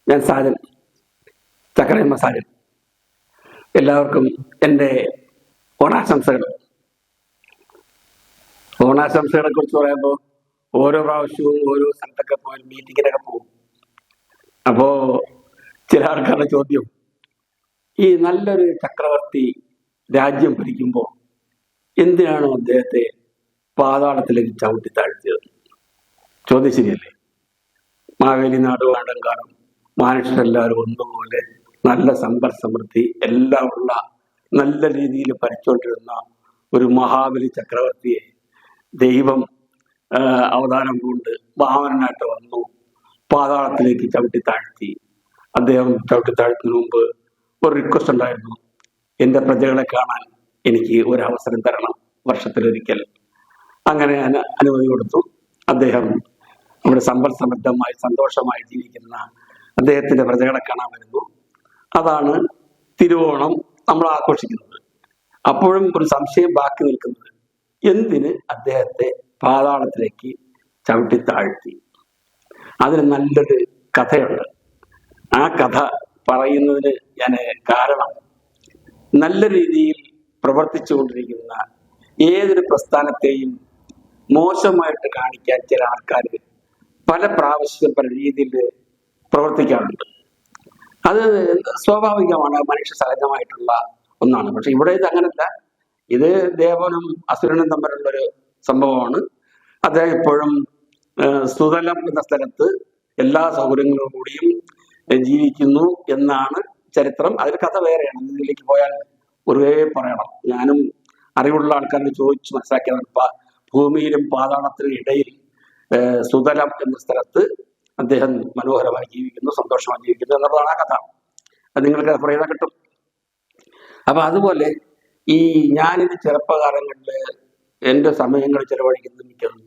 ഞാൻ സാജൻ, ചക്കരയമ്മ സാജൻ. എല്ലാവർക്കും എൻ്റെ ഓണാശംസകൾ. ഓണാശംസകളെ കുറിച്ച് പറയുമ്പോൾ ഓരോ പ്രാവശ്യവും ഓരോ സ്ഥലത്തൊക്കെ പോയി മീറ്റിങ്ങിനൊക്കെ പോകും. അപ്പോ ചില ആൾക്കാരുടെ ചോദ്യം, ഈ നല്ലൊരു ചക്രവർത്തി രാജ്യം ഭരിക്കുമ്പോൾ എന്തിനാണ് അദ്ദേഹത്തെ പാതാളത്തിലേക്ക് ചവിട്ടി താഴ്ത്തിയത്? ചോദ്യം ശരിയല്ലേ? മാവേലി നാട് വേണ്ടങ്കാലം മനുഷ്യരെല്ലാവരും ഒന്നുപോലെ നല്ല സമ്പൽ സമൃദ്ധി എല്ലാം ഉള്ള നല്ല രീതിയിൽ ഭരിച്ചുകൊണ്ടിരുന്ന ഒരു മഹാബലി ചക്രവർത്തിയെ ദൈവം അവതാരം കൊണ്ട് വാമനനായിട്ട് വന്നു പാതാളത്തിലേക്ക് ചവിട്ടി താഴ്ത്തി. അദ്ദേഹം ചവിട്ടി താഴ്ത്തുന്നതിന് മുമ്പ് ഒരു റിക്വസ്റ്റ് ഉണ്ടായിരുന്നു, എൻ്റെ പ്രജകളെ കാണാൻ എനിക്ക് ഒരു അവസരം തരണം, വർഷത്തിലൊരിക്കൽ. അങ്ങനെ അനുമതി കൊടുത്തു. അദ്ദേഹം നമ്മുടെ സമ്പൽ സമൃദ്ധമായി സന്തോഷമായി ജീവിക്കുന്ന അദ്ദേഹത്തിന്റെ പ്രജകളെ കാണാൻ വരുന്നു. അതാണ് തിരുവോണം നമ്മൾ ആഘോഷിക്കുന്നത്. അപ്പോഴും ഒരു സംശയം ബാക്കി നിൽക്കുന്നത്, എന്തിന് അദ്ദേഹത്തെ പാതാളത്തിലേക്ക് ചവിട്ടി താഴ്ത്തി? അതിന് നല്ലൊരു കഥയുണ്ട്. ആ കഥ പറയുന്നതിന് ഞാൻ കാരണം, നല്ല രീതിയിൽ പ്രവർത്തിച്ചു കൊണ്ടിരിക്കുന്ന ഏതൊരു പ്രസ്ഥാനത്തെയും മോശമായിട്ട് കാണിക്കാൻ ചില ആൾക്കാർ പല പ്രാവശ്യം പല രീതിയിൽ പ്രവർത്തിക്കാറുണ്ട്. അത് സ്വാഭാവികമാണ്, മനുഷ്യ സഹജമായിട്ടുള്ള ഒന്നാണ്. പക്ഷെ ഇവിടെ ഇത് അങ്ങനല്ല. ഇത് ദേവനും അസുരനും തമ്മിലുള്ളൊരു സംഭവമാണ്. അദ്ദേഹം ഇപ്പോഴും സുതലം എന്ന സ്ഥലത്ത് എല്ലാ സൗകര്യങ്ങളോടും കൂടിയും ജീവിക്കുന്നു എന്നാണ് ചരിത്രം. അതിൽ കഥ വേറെയാണ്. ഇതിലേക്ക് പോയാൽ ഒരുവേ പറയണം. ഞാനും അറിവുള്ള ആൾക്കാരോട് ചോദിച്ചു മനസ്സിലാക്കിയതാണ്. ഭൂമിയിലും പാതാളത്തിനും ഇടയിൽ സുതലം എന്ന സ്ഥലത്ത് അദ്ദേഹം മനോഹരമായി ജീവിക്കുന്നു, സന്തോഷമായി ജീവിക്കുന്നു എന്നുള്ളതാണ് ആ കഥ. അത് നിങ്ങൾക്ക് പറയുന്നത് കിട്ടും. അപ്പൊ അതുപോലെ ഈ ഞാനിത് ചെറുപ്പകാലങ്ങളിൽ എൻ്റെ സമയങ്ങൾ ചെലവഴിക്കുന്നത് മിക്കതും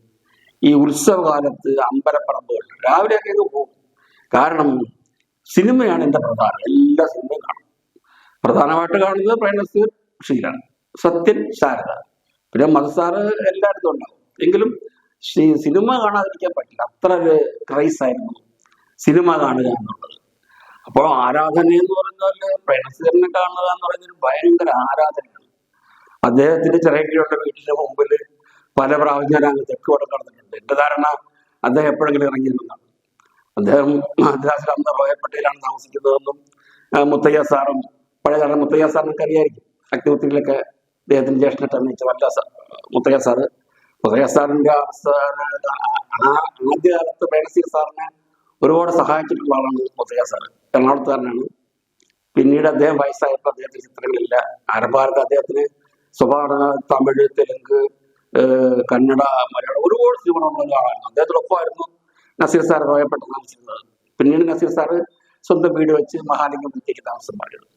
ഈ ഉത്സവകാലത്ത് അമ്പലപ്പറമ്പുകൾ രാവിലെയൊക്കെ പോകും. കാരണം സിനിമയാണ് എൻ്റെ പ്രധാനം. എല്ലാ സിനിമയും കാണും. പ്രധാനമായിട്ട് കാണുന്നത് പ്രേംനസീർ, ഷീലാണ്, സത്യൻ, ശാരദ, പിന്നെ മധുസാറ് എല്ലായിടത്തും ഉണ്ടാവും. എങ്കിലും സിനിമ കാണാതിരിക്കാൻ പറ്റില്ല. അത്ര ഒരു ക്രൈസ് ആയിരുന്നു സിനിമ കാണുക എന്നുള്ളത്. അപ്പോൾ ആരാധന എന്ന് പറഞ്ഞാൽ പ്രേംനസീറിനെ കാണുക എന്ന് പറയുന്നൊരു ഭയങ്കര ആരാധനയാണ്. അദ്ദേഹത്തിന്റെ ചെറിയ വീട്ടിന്റെ മുമ്പിൽ പല പ്രാവശ്യം അങ്ങ് തെക്ക് വടക്ക് നടന്നിട്ടുണ്ട്. എന്റെ ധാരണ അദ്ദേഹം എപ്പോഴെങ്കിലും ഇറങ്ങിയിരുന്നതാണ്. അദ്ദേഹം മദ്രാസിൽ അന്ന് റോയൽ പട്ടേലാണ് താമസിക്കുന്നതെന്നും മുത്തയ്യ സാറും പഴയ മുത്തയ്യ സാറിനൊക്കെ അറിയായിരിക്കും. ശക്തിമുത്തിലൊക്കെ അദ്ദേഹത്തിന്റെ ജ്യേഷ്ഠനെ അഭിനയിച്ച വല്ല മുത്തയ്യ സാറിന്റെ ആദ്യകാലത്ത് പ്രേംനസീർ സാറിനെ ഒരുപാട് സഹായിച്ചിട്ടുള്ള ആളാണ് മുത്തയ്യ സാറ്. എറണാകുളത്തുകാരനാണ്. പിന്നീട് അദ്ദേഹം വയസ്സായപ്പോൾ അദ്ദേഹത്തിന്റെ ചിത്രങ്ങളില്ല. ആരംഭകാലത്ത് അദ്ദേഹത്തിന് സ്വഭാവ തമിഴ്, തെലുങ്ക്, കന്നഡ, മലയാളം ഒരുപാട് സിനിമകളുള്ള ആളായിരുന്നു. അദ്ദേഹത്തിനൊപ്പമായിരുന്നു നസീർ സാർ റോയപ്പെട്ട താമസിക്കുന്നത്. പിന്നീട് നസീർ സാറ് സ്വന്തം വീട് വെച്ച് മഹാലിംഗപുരത്തേക്ക് താമസം മാറിയത്.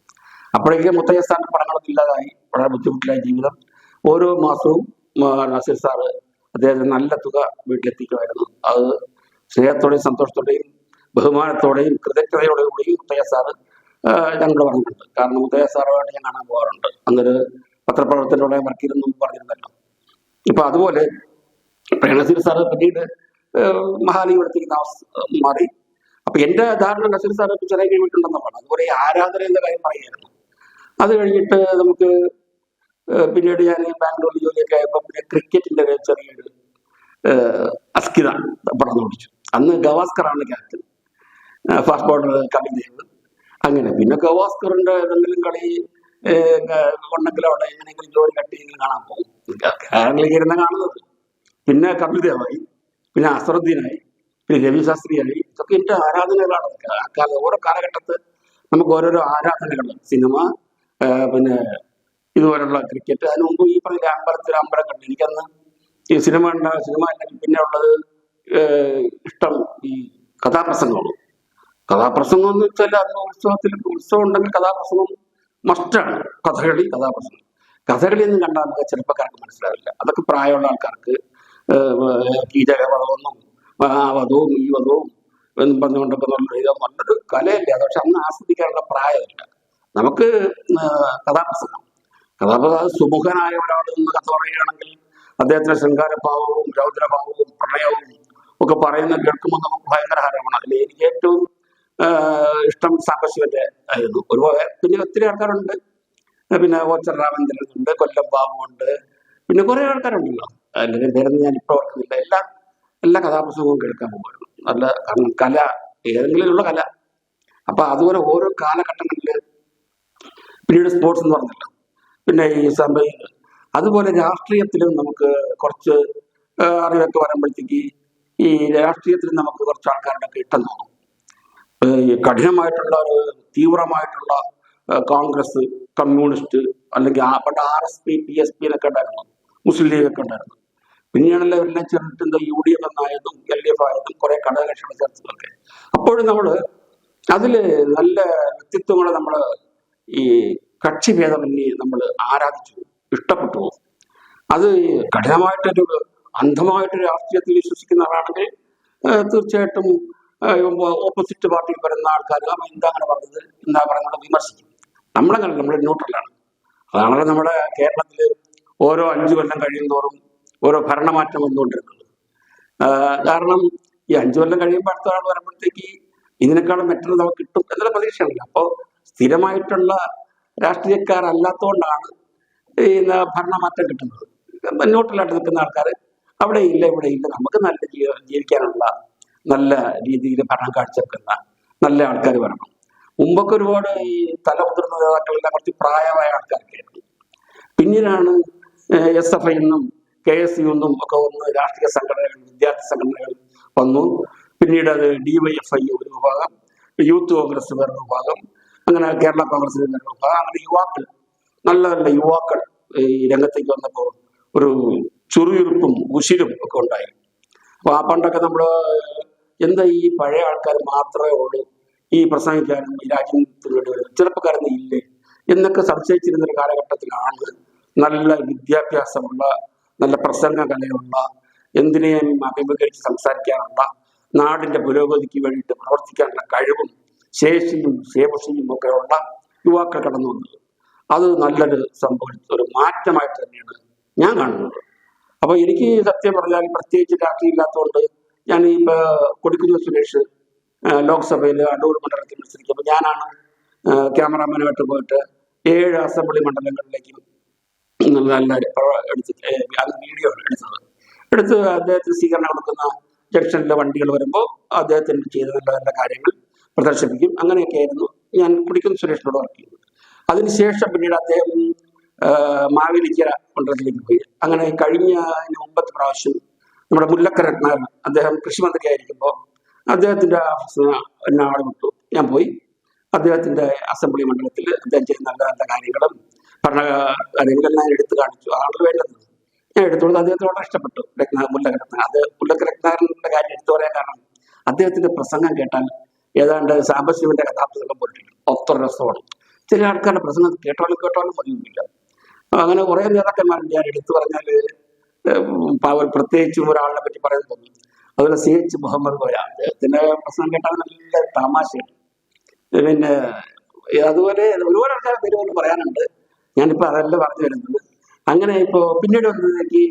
അപ്പോഴേക്കും മുത്തയ്യ സാറിന്റെ പടങ്ങളൊന്നും ഇല്ലാതായി. വളരെ ബുദ്ധിമുട്ടിലായ ജീവിതം. ഓരോ മാസവും നസീർ സാറ് അദ്ദേഹത്തിന് നല്ല തുക വീട്ടിലെത്തിക്കുമായിരുന്നു. അത് സ്നേഹത്തോടെയും സന്തോഷത്തോടെയും ബഹുമാനത്തോടെയും കൃതജ്ഞതയോടെയും കൂടി മുത്തയ്യ സാറ് ഞങ്ങളോട് പറഞ്ഞിട്ടുണ്ട്. കാരണം മുത്തയ്യ സാറുമായിട്ട് ഞാൻ കാണാൻ പോകാറുണ്ട്. അന്നൊരു പത്രപ്രവർത്തനത്തോടെ വർക്കിരുന്നു പറഞ്ഞിരുന്നല്ലോ. ഇപ്പൊ അതുപോലെ പ്രേംനസീർ സാറ് പിന്നീട് മഹാലിംഗപുരത്തേക്ക് മാറി. അപ്പൊ എന്റെ ധാരണ നസീർ സാറ് ചെറിയ വീട്ടുണ്ടെന്നുള്ളതാണ്. അതുപോലെ ആരാധന എന്ന കാര്യം പറയുകയായിരുന്നു. അത് കഴിഞ്ഞിട്ട് നമുക്ക് പിന്നീട് ഞാൻ ബാംഗ്ലൂരിൽ ജോലിയൊക്കെ ആയപ്പോൾ പിന്നെ ക്രിക്കറ്റിന്റെ ഒരു ചെറിയൊരു അസ്കിത പടം ഓടിച്ചു. അന്ന് ഗവാസ്കറാണ് captain, fast bowler Kapil Dev. അങ്ങനെ പിന്നെ ഗവാസ്കറിന്റെ ഏതെങ്കിലും കളി ഉണ്ടെങ്കിലും അവിടെ എങ്ങനെയെങ്കിലും ജോലി കട്ടിയെങ്കിലും കാണാൻ പോകും. കേരളത്തിലേക്ക് ഇരുന്ന കാണുന്നത്. പിന്നെ കപിൽ ദേവായി, പിന്നെ അസറുദ്ദീനായി, പിന്നെ രവി ശാസ്ത്രിയായി. ഇതൊക്കെ എന്റെ ആരാധനകളാണ്. ഓരോ കാലഘട്ടത്ത് നമുക്ക് ഓരോരോ ആരാധനകൾ. സിനിമ, പിന്നെ ഇതുപോലുള്ള ക്രിക്കറ്റ്. അതിന് മുമ്പ് ഈ പറഞ്ഞ അമ്പലം കണ്ടു. എനിക്കന്ന് ഈ സിനിമ അല്ലെങ്കിൽ പിന്നെ ഉള്ളത് ഇഷ്ടം ഈ കഥാപ്രസംഗമാണ്. കഥാപ്രസംഗം എന്ന് വെച്ചാൽ അന്ന് ഉത്സവം ഉണ്ടെങ്കിൽ കഥാപ്രസംഗം മസ്റ്റാണ്. കഥകളി, കഥാപ്രസംഗം. കഥകളി ഒന്നും കണ്ടാൽ നമുക്ക് ചെറുപ്പക്കാർക്ക് മനസ്സിലാവില്ല. അതൊക്കെ പ്രായമുള്ള ആൾക്കാർക്ക് കീചകവധവും ആ വധവും ഈ വധവും എന്നും പറഞ്ഞുകൊണ്ടൊക്കെ നല്ലൊരു കലയല്ലേ അത്. പക്ഷെ അന്ന് ആസ്വദിക്കാനുള്ള പ്രായമില്ല നമുക്ക്. കഥാപ്രസംഗം സുമുഖനായ ഒരാൾ നിന്ന് കഥ പറയുകയാണെങ്കിൽ അദ്ദേഹത്തിന്റെ ശൃംഗാരഭാവവും രൗദ്രഭാവവും പ്രണയവും ഒക്കെ പറയുന്നത് കേൾക്കുമ്പോൾ നമുക്ക് ഭയങ്കര ഹരമാണ്. അതിൽ എനിക്ക് ഏറ്റവും ഇഷ്ടം സാംബശിവന്റെ ആയിരുന്നു. ഒരുപോലെ പിന്നെ ഒത്തിരി ആൾക്കാരുണ്ട്. പിന്നെ ഓച്ചർ രാമചന്ദ്രൻ ഉണ്ട്, കൊല്ലം ബാബു ഉണ്ട്, പിന്നെ കുറെ ആൾക്കാരുണ്ടല്ലോ. അതിന്റെ പേരൊന്നും ഞാൻ ഇപ്പോൾ ഓർക്കുന്നില്ല. എല്ലാ കഥാപുസ്തകവും കേൾക്കാൻ പോകുമായിരുന്നു. നല്ല കാരണം കല ഏതെങ്കിലും ഉള്ള കല. അപ്പൊ അതുപോലെ ഓരോ കാലഘട്ടങ്ങളില് പിന്നീട് സ്പോർട്സ് എന്ന് പറഞ്ഞല്ലോ, പിന്നെ ഈ അതുപോലെ രാഷ്ട്രീയത്തിലും നമുക്ക് കുറച്ച് അറിവൊക്കെ വരുമ്പോഴത്തേക്ക് ഈ രാഷ്ട്രീയത്തിൽ നമുക്ക് കുറച്ച് ആൾക്കാരുടെ ഒക്കെ ഇഷ്ടം തോന്നും. കഠിനമായിട്ടുള്ള തീവ്രമായിട്ടുള്ള കോൺഗ്രസ്, കമ്മ്യൂണിസ്റ്റ്, അല്ലെങ്കിൽ പണ്ട് RSP PSP എന്നൊക്കെ ഉണ്ടായിരുന്നു, മുസ്ലിം ലീഗ് ഒക്കെ ഉണ്ടായിരുന്നു. പിന്നെയാണല്ലോ എല്ലാം ചേർന്നിട്ട് UDF എന്നായതും LDF ആയതും കുറെ ഘടകകക്ഷികളെ ചേർത്തതൊക്കെ. അപ്പോഴും നമ്മള് അതില് നല്ല വ്യക്തിത്വങ്ങളെ നമ്മള് ഈ കക്ഷിഭേദമന്യേ നമ്മൾ ആരാധിച്ചു, ഇഷ്ടപ്പെട്ടു. അത് കഠിനമായിട്ടൊരു അന്ധമായിട്ടൊരു രാഷ്ട്രീയത്തിൽ വിശ്വസിക്കുന്ന ആളാണെങ്കിൽ തീർച്ചയായിട്ടും ഓപ്പോസിറ്റ് പാർട്ടിയിൽ വരുന്ന ആൾക്കാർ എന്താ അങ്ങനെ പറഞ്ഞത്, എന്താ പറയുന്നത് വിമർശിക്കും. നമ്മളങ്ങനെ നമ്മൾ ന്യൂട്രലാണ്. അതാണല്ലോ നമ്മുടെ കേരളത്തിൽ ഓരോ 5 കൊല്ലം കഴിയുന്തോറും ഓരോ ഭരണമാറ്റം വന്നുകൊണ്ടിരുന്നത്. കാരണം ഈ 5 കൊല്ലം കഴിയുമ്പോൾ അടുത്ത ആൾ വരുമ്പോഴത്തേക്ക് ഇതിനേക്കാളും ബെറ്റർ നമുക്ക് കിട്ടും എന്നുള്ള പ്രതീക്ഷയാണല്ലോ. അപ്പോൾ സ്ഥിരമായിട്ടുള്ള രാഷ്ട്രീയക്കാരല്ലാത്തതുകൊണ്ടാണ് ഈ ഭരണമാറ്റം കിട്ടുന്നത്. ന്യൂട്രലായിട്ട് നിൽക്കുന്ന ആൾക്കാർ അവിടെ ഇല്ല ഇവിടെ ഇല്ല, നമുക്ക് നല്ല ജീവിക്കാനുള്ള നല്ല രീതിയിൽ ഭരണം കാഴ്ചവെക്കുന്ന നല്ല ആൾക്കാർ വരണം. മുമ്പൊക്കെ ഒരുപാട് ഈ തലമുതിർന്ന നേതാക്കളെല്ലാം കുറച്ച് പ്രായമായ ആൾക്കാരൊക്കെ ആയിരുന്നു. പിന്നീടാണ് SFI എന്നും KSU എന്നും ഒക്കെ വന്ന് രാഷ്ട്രീയ സംഘടനകൾ, വിദ്യാർത്ഥി സംഘടനകൾ വന്നു. പിന്നീട് അത് DYFI ഒരു വിഭാഗം, യൂത്ത് കോൺഗ്രസ് വേറൊരു വിഭാഗം, അങ്ങനെ കേരള കോൺഗ്രസിന്റെ വേറൊരു വിഭാഗം, അങ്ങനെ യുവാക്കൾ, നല്ല നല്ല യുവാക്കൾ ഈ രംഗത്തേക്ക് വന്നപ്പോൾ ഒരു ചുറുചുറുപ്പും ഉശിരും ഒക്കെ ഉണ്ടായി. അപ്പൊ പണ്ടൊക്കെ നമ്മള് എന്താ ഈ പഴയ ആൾക്കാർ മാത്രമേ ഉള്ളൂ ഈ പ്രസംഗിക്കാനും ഈ രാജ്യത്തിന് വേണ്ടി വരും, ചെറുപ്പക്കാരൊന്നും ഇല്ലേ എന്നൊക്കെ സംശയിച്ചിരുന്നൊരു കാലഘട്ടത്തിലാണ് നല്ല വിദ്യാഭ്യാസമുള്ള, നല്ല പ്രസംഗ കലയുള്ള, എന്തിനേയും അഭിമുഖീകരിച്ച് സംസാരിക്കാനുള്ള, നാടിന്റെ പുരോഗതിക്ക് വേണ്ടിയിട്ട് പ്രവർത്തിക്കാനുള്ള കഴിവും ശേഷിയും ശേഷിയും ഒക്കെ ഉള്ള യുവാക്കൾ കടന്നു വന്നത്. അത് നല്ലൊരു ഒരു മാറ്റമായിട്ട് തന്നെയാണ് ഞാൻ കാണുന്നത്. അപ്പൊ എനിക്ക് സത്യം പറഞ്ഞാൽ പ്രത്യേകിച്ച് രാഷ്ട്രീയം ഇല്ലാത്തതുകൊണ്ട് ഞാൻ ഇപ്പൊ കൊടിക്കുന്നിൽ സുരേഷ് ലോക്സഭയിൽ അടൂർ മണ്ഡലത്തിൽ മത്സരിക്കുമ്പോൾ ഞാനാണ് ക്യാമറാമാനുമായിട്ട് പോയിട്ട് 7 അസംബ്ലി മണ്ഡലങ്ങളിലേക്കും നല്ല അത് വീഡിയോ എടുത്ത് അദ്ദേഹത്തിന് സ്വീകരണം കൊടുക്കുന്ന ജംഗ്ഷനിലെ വണ്ടികൾ വരുമ്പോൾ അദ്ദേഹത്തിന് ചെയ്ത നല്ല നല്ല കാര്യങ്ങൾ പ്രദർശിപ്പിക്കും. അങ്ങനെയൊക്കെ ആയിരുന്നു ഞാൻ കൊടിക്കുന്നിൽ സുരേഷിനോട് വർക്ക് ചെയ്യുന്നത്. അതിനുശേഷം പിന്നീട് അദ്ദേഹം മാവേലിക്കര മണ്ഡലത്തിലേക്ക് പോയി. അങ്ങനെ കഴിഞ്ഞ മുമ്പത്തെ പ്രാവശ്യം നമ്മുടെ മുല്ലക്കര രത്നാകരൻ അദ്ദേഹം കൃഷിമന്ത്രി ആയിരിക്കുമ്പോൾ അദ്ദേഹത്തിന്റെ എന്നെ ആളെ വിട്ടു. ഞാൻ പോയി അദ്ദേഹത്തിന്റെ അസംബ്ലി മണ്ഡലത്തിൽ അദ്ദേഹം ചെയ്യുന്ന നല്ല നല്ല കാര്യങ്ങളും ഭരണ കാര്യങ്ങളെല്ലാം ഞാൻ എടുത്തു കാണിച്ചു. ആളുകൾ വേണ്ടത് ഞാൻ എടുത്തു കൊടുത്ത് അദ്ദേഹത്തിന് വളരെ ഇഷ്ടപ്പെട്ടു. മുല്ലക്കര രത്നാകരൻ, അത് മുല്ലക്കര രത്നാകരന്റെ കാര്യം എടുത്തു പറയാൻ കാരണം അദ്ദേഹത്തിന്റെ പ്രസംഗം കേട്ടാൽ ഏതാണ്ട് സാംബശിവന്റെ കഥാപുസ്തകം പോയിട്ടില്ല, ഒത്ത രസമാണ്. ചില ആൾക്കാരുടെ പ്രസംഗം കേട്ടാലും മതിയൊന്നുമില്ല. അങ്ങനെ കുറെ നേതാക്കന്മാരുണ്ട്. ഞാൻ എടുത്തു പറഞ്ഞാല് പ്രത്യേകിച്ചും ഒരാളിനെ പറ്റി പറയാൻ തോന്നും. അതുപോലെ CH മുഹമ്മദ് കോയ, അദ്ദേഹത്തിന്റെ പ്രസംഗം കേട്ടാൽ നല്ല തമാശയാണ്. പിന്നെ അതുപോലെ ഒരുപാട് ആൾക്കാരെ പേര് കൊണ്ട് പറയാനുണ്ട്. ഞാനിപ്പോ അതല്ല പറഞ്ഞു വരുന്നത്. അങ്ങനെ ഇപ്പോ പിന്നീട് വന്നതിലേക്ക്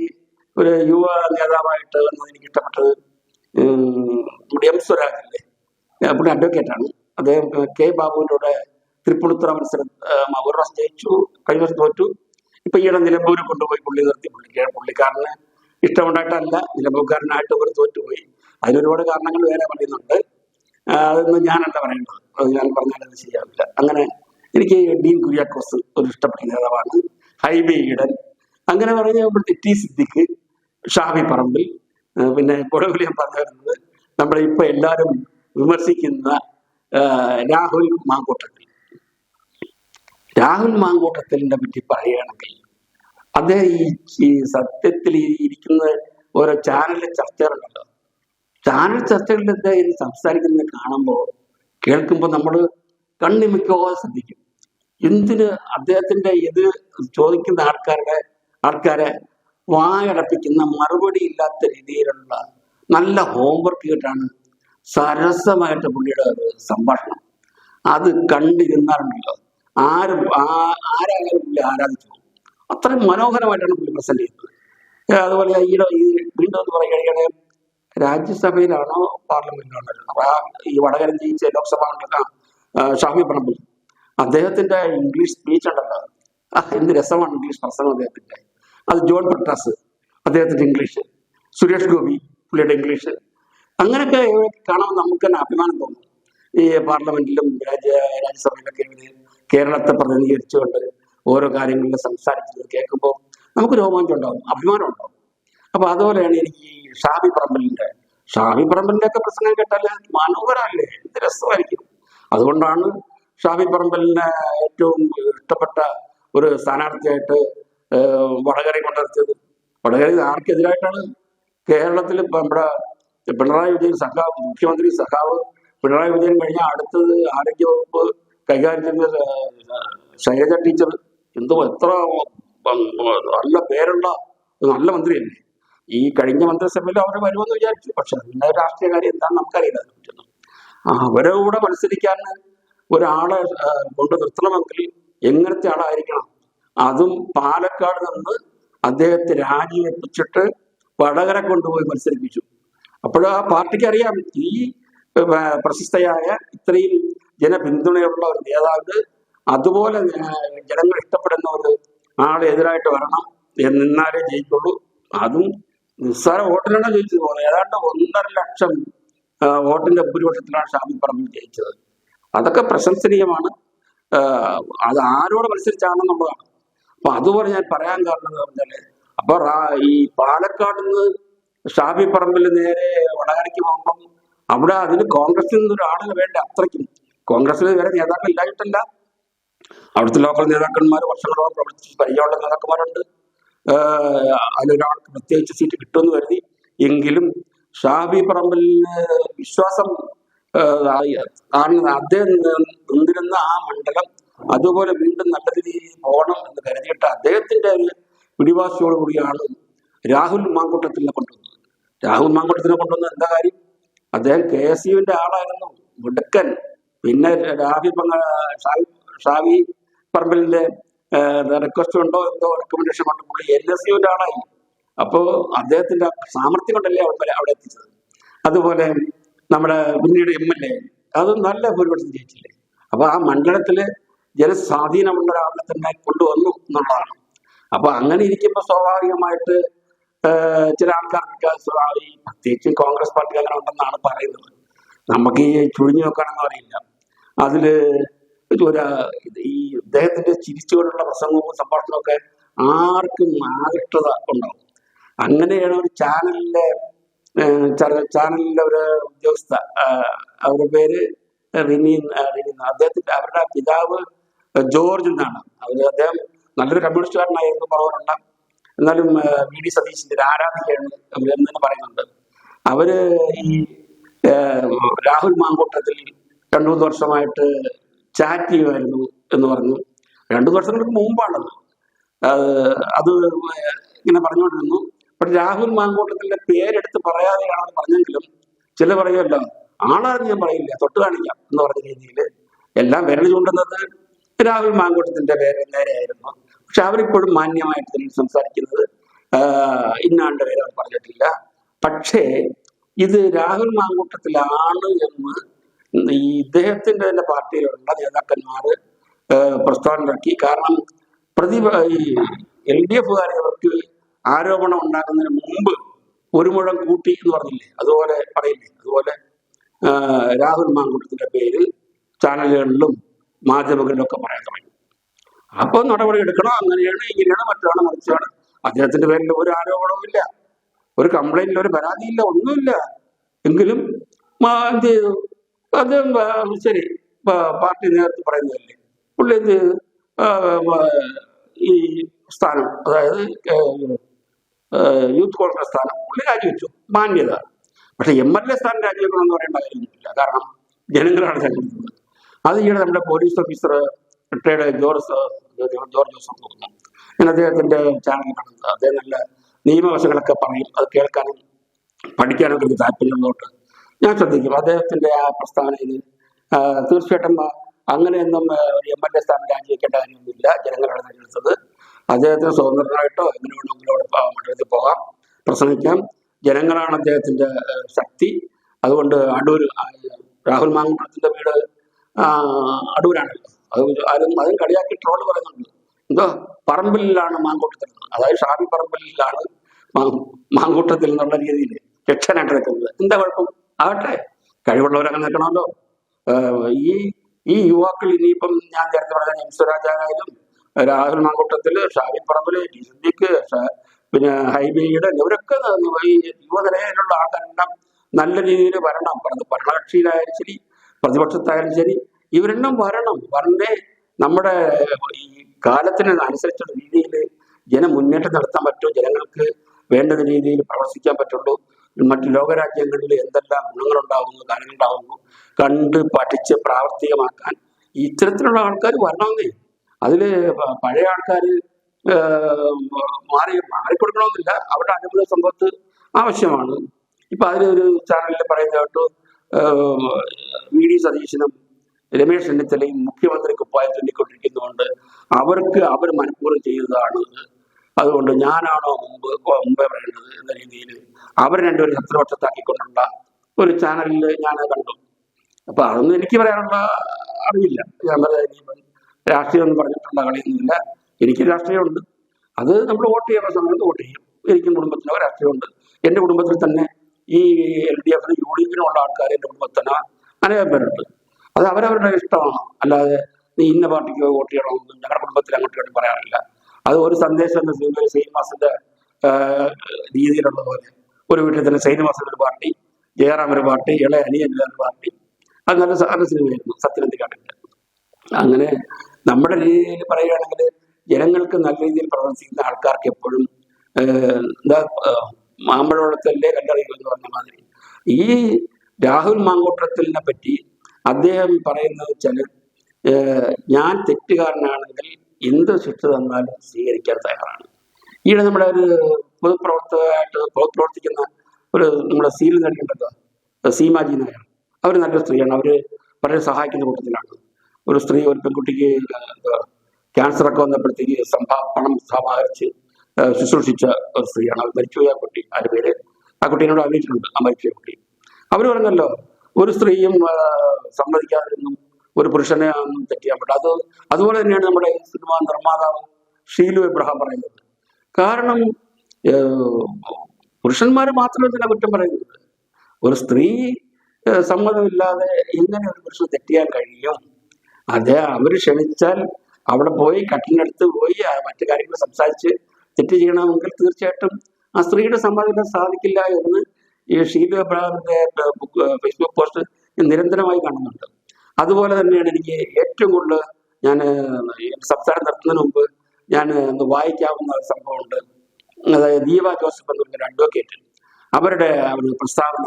ഒരു യുവ നേതാവായിട്ട് വന്നത് എനിക്ക് ഇഷ്ടപ്പെട്ടത് M സ്വരാജല്ലേ, പുള്ളി അഡ്വക്കേറ്റാണ്. അദ്ദേഹം K ബാബുവിന്റെ കൂടെ തൃപ്പൂണിത്തുറ മത്സരം ഒരു പ്രാവശ്യം ജയിച്ചു, കഴിഞ്ഞ വർഷം തോറ്റു. ഇപ്പൊ ഈയിടെ നിലമ്പൂര് കൊണ്ടുപോയി പുള്ളി നിർത്തി. പുള്ളിക്കാരന് ഇഷ്ടമുണ്ടായിട്ടല്ല, നിലമ്പൂർക്കാരനായിട്ട് ഒരു തോറ്റുപോയി. അതിനൊരുപാട് കാരണങ്ങൾ വേറെ പറയുന്നുണ്ട്. അതൊന്നും ഞാനല്ല പറയേണ്ടത്, അത് ഞാൻ പറഞ്ഞാൽ അത് ശരിയാവില്ല. അങ്ങനെ എനിക്ക് ഡീൻ കുര്യാക്കോസ് ഒരു ഇഷ്ടപ്പെട്ട നേതാവാണ്. ഹൈബി ഈഡൻ, അങ്ങനെ പറയുമ്പോൾ T സിദ്ദിഖ്, ഷാഫി പറമ്പിൽ, പിന്നെ പുറകിൽ ഞാൻ പറഞ്ഞു വരുന്നത് നമ്മുടെ ഇപ്പൊ എല്ലാവരും വിമർശിക്കുന്ന രാഹുൽ മാങ്കൂട്ടത്തിലിനെ പറ്റി പറയുകയാണെങ്കിൽ അദ്ദേഹം ഈ സത്യത്തിൽ ഇരിക്കുന്ന ഓരോ ചാനലിലെ ചർച്ചകളുണ്ടല്ലോ, ചാനൽ ചർച്ചകളിൽ അദ്ദേഹം സംസാരിക്കുന്നത് കാണുമ്പോൾ കേൾക്കുമ്പോൾ നമ്മൾ കണ്ണിമിക്കാതെ ശ്രദ്ധിക്കും. എന്തിന് അദ്ദേഹത്തിന്റെ ഇത് ചോദിക്കുന്ന ആൾക്കാരെ വായടപ്പിക്കുന്ന മറുപടി ഇല്ലാത്ത രീതിയിലുള്ള നല്ല ഹോംവർക്ക് കേട്ടാണ് സരസമായിട്ട് പുള്ളിയുടെ സംഭാഷണം. അത് കണ്ടിരുന്നാലുണ്ടല്ലോ ആരായാലും പുള്ളി ആരാധിച്ചു പോകും. അത്രയും മനോഹരമായിട്ടാണ് പുള്ളി പ്രസന്റ് ചെയ്യുന്നത്. അതുപോലെ വീണ്ടും എന്ന് പറയുകയാണെങ്കിൽ രാജ്യസഭയിലാണോ പാർലമെന്റിലാണോ? അപ്പൊ ഈ വടകര ജയിച്ച ലോക്സഭ ഷാഫി പറമ്പിൽ, അദ്ദേഹത്തിന്റെ ഇംഗ്ലീഷ് സ്പീച്ച് ഉണ്ടല്ലോ, എന്ത് രസമാണ് ഇംഗ്ലീഷ് പ്രസംഗം അദ്ദേഹത്തിന്റെ. അത് ജോൺ ബ്രിട്ടാസ്, അദ്ദേഹത്തിന്റെ ഇംഗ്ലീഷ്, സുരേഷ് ഗോപി പുള്ളിയുടെ ഇംഗ്ലീഷ്, അങ്ങനെയൊക്കെ കാണുമ്പോൾ നമുക്ക് തന്നെ അഭിമാനം തോന്നും. ഈ പാർലമെന്റിലും രാജ്യസഭയിലൊക്കെ ഇവര് കേരളത്തെ പ്രതിനിധീകരിച്ചുകൊണ്ട് ഓരോ കാര്യങ്ങളിൽ സംസാരിക്കുന്നത് കേൾക്കുമ്പോൾ നമുക്ക് രോമാഞ്ചം ഉണ്ടാവും, അഭിമാനം ഉണ്ടാവും. അപ്പൊ അതുപോലെയാണ് എനിക്ക് ഈ ഷാഫി പറമ്പലിന്റെ ഒക്കെ പ്രസംഗം കേട്ടാൽ മനോഹരമല്ലേ, എന്ത് രസമായിരിക്കും. അതുകൊണ്ടാണ് ഷാഫി പറമ്പലിനെ ഏറ്റവും ഇഷ്ടപ്പെട്ട ഒരു സ്ഥാനാർത്ഥിയായിട്ട് വടകര കൊണ്ടുവരുത്തിയത്. വടകര ആർക്കെതിരായിട്ടാണ്? കേരളത്തിൽ നമ്മുടെ പിണറായി വിജയൻ സഖാവ്, മുഖ്യമന്ത്രി സഖാവ് പിണറായി വിജയൻ കഴിഞ്ഞാൽ അടുത്തത് ആരോഗ്യവകുപ്പ് കൈകാര്യം ചെയ്യുന്നത് ശൈലജ ടീച്ചർ. എത്ര നല്ല പേരുള്ള നല്ല മന്ത്രിയല്ലേ. ഈ കഴിഞ്ഞ മന്ത്രിസഭയിൽ അവർ വരുമെന്ന് വിചാരിച്ചു, പക്ഷെ അതിന്റെ രാഷ്ട്രീയ കാര്യം എന്താണെന്ന് നമുക്കറിയില്ല. അവരെ കൂടെ മത്സരിക്കാൻ ഒരാളെ കൊണ്ട് നിർത്തണമെങ്കിൽ എങ്ങനത്തെ ആളായിരിക്കണം? അതും പാലക്കാട് നിന്ന് അദ്ദേഹത്തെ രാജിവെപ്പിച്ചിട്ട് വടകര കൊണ്ടുപോയി മത്സരിപ്പിച്ചു. അപ്പോൾ ആ പാർട്ടിക്ക് അറിയാം ഈ പ്രശസ്തയായ ഇത്രയും ജനപിന്തുണയുള്ള ഒരു നേതാവ് അതുപോലെ ജനങ്ങൾ ഇഷ്ടപ്പെടുന്ന ഒരു ആളെ എതിരായിട്ട് വരണം എന്നാലേ ജയിക്കുള്ളൂ. അതും നിസ്സാര വോട്ടിലാണ് ജയിച്ചത്. ഏതാണ്ട് 1.5 ലക്ഷം വോട്ടിന്റെ ഭൂരിപക്ഷത്തിലാണ് ഷാഫി പറമ്പിൽ ജയിച്ചത്. അതൊക്കെ പ്രശംസനീയമാണ്. അത് ആരോട് മത്സരിച്ചാണെന്നുള്ളതാണ്. അപ്പൊ അതുപോലെ ഞാൻ പറയാൻ കാരണം എന്ന് പറഞ്ഞാല്, അപ്പൊ ഈ പാലക്കാട് നിന്ന് ഷാഫി പറമ്പിൽ നേരെ വടകരയ്ക്ക് പോകുമ്പം അവിടെ അതിന് കോൺഗ്രസിൽ നിന്നൊരു ആളിന് വേണ്ട, അത്രയ്ക്കും കോൺഗ്രസിൽ വരെ നേതാക്കൾ ഇല്ലായിട്ടല്ല, അവിടുത്തെ ലോക്കൽ നേതാക്കന്മാർ വർഷങ്ങളോളം പ്രവർത്തിച്ച് പരിചയമുള്ള നേതാക്കന്മാരുണ്ട്. അതിലൊരാൾക്ക് പ്രത്യേകിച്ച് സീറ്റ് കിട്ടുമെന്ന് കരുതി. എങ്കിലും ഷാഫി പറമ്പലിന് വിശ്വാസം അദ്ദേഹം നിന്നിരുന്ന ആ മണ്ഡലം അതുപോലെ വീണ്ടും നല്ല രീതിയിൽ പോകണം എന്ന് കരുതിയിട്ട് അദ്ദേഹത്തിന്റെ ഒരു പിടിവാശിയോടുകൂടിയാണ് രാഹുൽ മാങ്കൂട്ടത്തിനെ കൊണ്ടുവന്നത്. രാഹുൽ മാങ്കൂട്ടത്തിനെ കൊണ്ടുവന്ന എന്താ കാര്യം? അദ്ദേഹം KSUവിന്റെ ആളായിരുന്നു, മിടുക്കൻ. പിന്നെ ഷാഫി പറമ്പലിന്റെ റിക്വസ്റ്റ് കൊണ്ടോ എന്തോ റെക്കമെൻഡേഷൻ കൊണ്ട് പുള്ളി LSUവിന്റെ ആളായി. അപ്പോ അദ്ദേഹത്തിന്റെ സാമർത്ഥ്യം കൊണ്ടല്ലേ അവിടെ എത്തിച്ചത്. അതുപോലെ നമ്മുടെ പിന്നീട് MLA അത് നല്ല ഭൂരിപക്ഷം ജയിച്ചില്ലേ. അപ്പൊ ആ മണ്ഡലത്തില് ജനസ്വാധീനമുള്ള ഒരാളെ തന്നെ കൊണ്ടുവന്നു എന്നുള്ളതാണ്. അപ്പൊ അങ്ങനെ ഇരിക്കുമ്പോൾ സ്വാഭാവികമായിട്ട് ചില ആൾക്കാർക്ക് പ്രത്യേകിച്ചും കോൺഗ്രസ് പാർട്ടി അങ്ങനെ ഉണ്ടെന്നാണ് പറയുന്നത്. നമുക്ക് ഈ ചുഴിഞ്ഞു നോക്കാനൊന്നും അറിയില്ല. അതില് ഈ ഇദ്ദേഹത്തിന്റെ ചിരിച്ചുകൊണ്ടുള്ള പ്രസംഗവും സംഭാഷണവും ഒക്കെ ആർക്കും ആകൃഷ്ടത ഉണ്ടാവും. അങ്ങനെയാണ് ഒരു ചാനലിലെ ഒരു ഉദ്യോഗസ്ഥ, അവരുടെ പേര് റിനി, അവരുടെ പിതാവ് ജോർജ് എന്നാണ്. അദ്ദേഹം നല്ലൊരു കമ്മ്യൂണിസ്റ്റുകാരനായിരുന്നു, പറഞ്ഞവരുണ്ട്. എന്നാലും VD സതീശന്റെ ഒരു ആരാധികയാണ് എന്ന് തന്നെ പറയുന്നുണ്ട്. അവര് ഈ രാഹുൽ മാങ്കൂട്ടത്തിൽ 2-3 വർഷമായിട്ട് ചാറ്റ് ചെയ്യുമായിരുന്നു എന്ന് പറഞ്ഞു. 2 വർഷങ്ങൾക്ക് മുമ്പാണത്. അത് ഇങ്ങനെ പറഞ്ഞുകൊണ്ടിരുന്നു. പക്ഷെ രാഹുൽ മാങ്കൂട്ടത്തിന്റെ പേരെടുത്ത് പറയാതെയാണെന്ന് പറഞ്ഞെങ്കിലും ചില പറയുമല്ലോ, ആളാണെന്ന് ഞാൻ പറയില്ല, തൊട്ട് കാണിക്കാം എന്ന് പറഞ്ഞ രീതിയിൽ എല്ലാം വിരൽ ചൂണ്ടുന്നത് രാഹുൽ മാങ്കൂട്ടത്തിന്റെ പേര് നേരെയായിരുന്നു. പക്ഷെ അവരിപ്പോഴും മാന്യമായിട്ട് തന്നെ സംസാരിക്കുന്നത് ഇന്നാണ്ട് പേര് അവർ പറഞ്ഞിട്ടില്ല. പക്ഷേ ഇത് രാഹുൽ മാങ്കൂട്ടത്തിലാണ് എന്ന് ഈ ഇദ്ദേഹത്തിന്റെ തന്നെ പാർട്ടിയിലുള്ള നേതാക്കന്മാര് പ്രസ്താവന ഇറക്കി. കാരണം ഈ LDF-കാർക്ക് ആരോപണം ഉണ്ടാക്കുന്നതിന് മുമ്പ് 1 മുഴം കൂട്ടി എന്ന് പറഞ്ഞില്ലേ, അതുപോലെ പറയില്ലേ, അതുപോലെ രാഹുൽ മാങ്കൂട്ടത്തിന്റെ പേര് ചാനലുകളിലും മാധ്യമങ്ങളിലും ഒക്കെ പറയാൻ തുടങ്ങി. അപ്പൊ നടപടി എടുക്കണം, അങ്ങനെയാണ് ഇങ്ങനെയാണ് മറ്റാണ് മറിച്ചാണ്. അദ്ദേഹത്തിന്റെ പേരിൽ ഒരു ആരോപണവും ഇല്ല, ഒരു കംപ്ലൈന്റിൽ ഒരു പരാതിയില്ല, ഒന്നുമില്ല. എങ്കിലും എന്ത് ചെയ്തു അദ്ദേഹം? ശരി, പാർട്ടി നേതൃത്വം പറയുന്നതല്ലേ, പുള്ളി എന്ത് ചെയ്തു? ഈ സ്ഥാനം, അതായത് യൂത്ത് കോൺഗ്രസ് സ്ഥാനം പുള്ളി രാജിവെച്ചു, മാന്യത. പക്ഷെ MLA സ്ഥാനം രാജിവെക്കണമെന്ന് പറയേണ്ട കാര്യമൊന്നുമില്ല, കാരണം ജനങ്ങളാണ് തെരഞ്ഞെടുത്തത്. അത് ഈയിടെ നമ്മുടെ police officer retired George Joseph തോന്നുന്നു, ഞാൻ അദ്ദേഹത്തിന്റെ ചാനൽ കാണുന്നത്. അദ്ദേഹം നല്ല നിയമവശങ്ങളൊക്കെ പറയും, അത് കേൾക്കാനും പഠിക്കാനൊക്കെ എനിക്ക് താല്പര്യമുള്ളതുകൊണ്ട് ഞാൻ ശ്രദ്ധിക്കും. അദ്ദേഹത്തിന്റെ ആ പ്രസ്താവനയിൽ തീർച്ചയായിട്ടും അങ്ങനെയൊന്നും MLA സ്ഥാനം രാജിവെക്കേണ്ട കാര്യമൊന്നുമില്ല, ജനങ്ങളാണ് തെരഞ്ഞെടുത്തത്. അദ്ദേഹത്തിന് സ്വതന്ത്രനായിട്ടോ എങ്ങനെ വേണമെങ്കിലും അവിടെ മണ്ഡലത്തിൽ പോകാം, പ്രസംഗിക്കാം. ജനങ്ങളാണ് അദ്ദേഹത്തിന്റെ ശക്തി. അതുകൊണ്ട് രാഹുൽ മാങ്കുളത്തിന്റെ വീട് അടൂരാണല്ലോ. അതും കളിയാക്കി ട്രോൾ പറയുന്നുണ്ട്. എന്തോ പറമ്പിലാണ് മാങ്കൂട്ടത്തിൽ, അതായത് ഷാഫി പറമ്പിലാണ് മാങ്കൂട്ടത്തിൽ എന്നുള്ള രീതിയിൽ രക്ഷനായിട്ട് നിൽക്കുന്നത്. എന്താ കുഴപ്പം? ആകട്ടെ, കഴിവുള്ളവരങ്ങനെ നിൽക്കണമല്ലോ. ഈ യുവാക്കൾ ഇനിയിപ്പം ഞാൻ നേരത്തെ പറഞ്ഞ സ്വരാജായാലും രാഹുൽ മാങ്കൂട്ടത്തില്, ഷാഫി പറമ്പില്, ടി സിദ്ദീഖ്, പിന്നെ ഹൈബിയുടെ, ഇവരൊക്കെ ഈ യുവനിരയിലുള്ള ആൾക്കാരെല്ലാം നല്ല രീതിയിൽ വരണം. ഭരണകക്ഷിയിലായാലും ശരി, പ്രതിപക്ഷത്തായാലും ശരി, ഇവരെല്ലാം വരണേ നമ്മുടെ ഈ കാലത്തിന് അനുസരിച്ചുള്ള രീതിയിൽ ജനമുന്നേറ്റം നടത്താൻ പറ്റും. ജനങ്ങൾക്ക് വേണ്ട രീതിയിൽ പ്രവർത്തിക്കാൻ പറ്റുള്ളൂ. മറ്റു ലോകരാജ്യങ്ങളിൽ എന്തെല്ലാം ഗുണങ്ങളുണ്ടാകുന്നു, കാര്യങ്ങളുണ്ടാകുന്നു കണ്ട് പഠിച്ച് പ്രാവർത്തികമാക്കാൻ ഇത്തരത്തിലുള്ള ആൾക്കാർ വരണമെന്നേ. അതില് പഴയ ആൾക്കാർ മാറിക്കൊടുക്കണമെന്നില്ല, അവരുടെ അനുഭവ സമ്പത്ത് ആവശ്യമാണ്. ഇപ്പൊ അതിലൊരു ചാനലിൽ പറയുന്ന കേട്ടു, വി.ഡി. സതീശനും രമേശ് ചെന്നിത്തലയും മുഖ്യമന്ത്രി കുപ്പായം ചൊല്ലിക്കൊണ്ടിരിക്കുന്നതുകൊണ്ട് അവർ മനഃപൂർവ്വം ചെയ്തതാണ്, അതുകൊണ്ട് ഞാനാണോ മുമ്പേ പറയേണ്ടത് എന്ന രീതിയിൽ അവർ രണ്ടുപേരും ശത്രുപക്ഷത്താക്കിക്കൊണ്ടുള്ള ഒരു ചാനലിൽ ഞാൻ കണ്ടു. അപ്പൊ അതൊന്നും എനിക്ക് പറയാനുള്ള അറിവില്ല. ഞാൻ പറഞ്ഞ രാഷ്ട്രീയം എന്ന് പറഞ്ഞിട്ടുള്ള കളിയൊന്നുമില്ല. എനിക്ക് രാഷ്ട്രീയമുണ്ട്, അത് നമ്മൾ വോട്ട് ചെയ്യുന്ന സമയത്ത് വോട്ട് ചെയ്യും. എനിക്കും കുടുംബത്തിനോ രാഷ്ട്രീയമുണ്ട്. എൻ്റെ കുടുംബത്തിൽ തന്നെ ഈ LDF UDF ഉള്ള ആൾക്കാർ എൻ്റെ കുടുംബത്തിൽ തന്നെ അനേകം പേരുണ്ട്. അത് അവരവരുടെ ഇഷ്ടമാണ്, അല്ലാതെ നീ ഇന്ന പാർട്ടിക്ക് വോട്ട് ചെയ്യണമെന്ന് ഞങ്ങളുടെ കുടുംബത്തിൽ അങ്ങോട്ട് വേണ്ടി പറയാറില്ല. അത് ഒരു സന്ദേശം ശ്രീനിവാസന്റെ രീതിയിലുള്ള പോലെ ഒരു വീട്ടിൽ തന്നെ ശ്രീനിവാസന്റെ ഒരു പാർട്ടി, ജയറാം ഒരു പാർട്ടി, ഇളയ അനിയൻ ഒരു പാർട്ടി. അത് നല്ല സിനിമയായിരുന്നു സത്യനന്ദിക്കാട്ടിന്റെ. അങ്ങനെ നമ്മുടെ രീതിയിൽ പറയുകയാണെങ്കിൽ ജനങ്ങൾക്ക് നല്ല രീതിയിൽ പ്രവർത്തിക്കുന്ന ആൾക്കാർക്ക് എപ്പോഴും മാമ്പഴവളത്തല്ലേ കല്ലറിയുക എന്ന് പറഞ്ഞ മാതിരി. ഈ രാഹുൽ മാങ്കൂട്ടത്തിനെ പറ്റി അദ്ദേഹം പറയുന്നത് വെച്ചാല്, ഞാൻ തെറ്റുകാരനാണെങ്കിൽ എന്ത് ശിക്ഷ തന്നാലും സ്വീകരിക്കാൻ തയ്യാറാണ്. ഈയിടെ നമ്മുടെ ഒരു പൊതുപ്രവർത്തിക്കുന്ന നമ്മുടെ സീൽ നൽകേണ്ടത് സീമാജി നായർ, അവർ നല്ലൊരു സ്ത്രീയാണ്. അവര് വളരെ സഹായിക്കുന്ന കൂട്ടത്തിലാണ്. ഒരു സ്ത്രീ ഒരു പെൺകുട്ടിക്ക് ക്യാൻസറൊക്കെ വന്നപ്പോഴത്തേക്ക് പണം സമാഹരിച്ച് ശുശ്രൂഷിച്ച ഒരു സ്ത്രീയാണ്. അവർ മരിച്ചുപോയ കുട്ടി, ആ പേര് ആ കുട്ടീനോട് അറിയിച്ചിട്ടുണ്ട്, ആ മരിച്ച കുട്ടി. അവർ പറഞ്ഞല്ലോ, ഒരു സ്ത്രീയും സമ്മതിക്കാതിരുന്നും ഒരു പുരുഷനെ ഒന്നും തെറ്റിയാൻ പറ്റും. അതുപോലെ തന്നെയാണ് നമ്മുടെ സിനിമാ നിർമ്മാതാവ് ഷീലു എബ്രഹാം പറയുന്നത്. കാരണം പുരുഷന്മാര് മാത്രമല്ല ഇതിനെ കുറ്റം പറയുന്നത്. ഒരു സ്ത്രീ സമ്മതമില്ലാതെ എങ്ങനെ ഒരു പുരുഷൻ തെറ്റിയാൻ കഴിയും? അവർ ക്ഷണിച്ചാൽ അവിടെ പോയി കട്ടിനടുത്ത് പോയി മറ്റു കാര്യങ്ങൾ സംസാരിച്ച് തെറ്റ് ചെയ്യണമെങ്കിൽ തീർച്ചയായിട്ടും ആ സ്ത്രീയുടെ സമ്മതം സാധിക്കില്ല എന്ന് ഈ ഷീലു എബ്രഹാമിന്റെ ഫേസ്ബുക്ക് പോസ്റ്റ് നിരന്തരമായി കാണുന്നുണ്ട്. അതുപോലെ തന്നെയാണ് എനിക്ക് ഏറ്റവും കൂടുതൽ ഞാൻ സംസാരം നടത്തുന്നതിന് മുമ്പ് ഞാൻ വായിക്കാവുന്ന ഒരു സംഭവമുണ്ട്. അതായത് ദീപ ജോസഫ് എന്ന് പറഞ്ഞൊരു അഡ്വക്കേറ്റ്, അവരുടെ ഒരു പ്രസ്താവന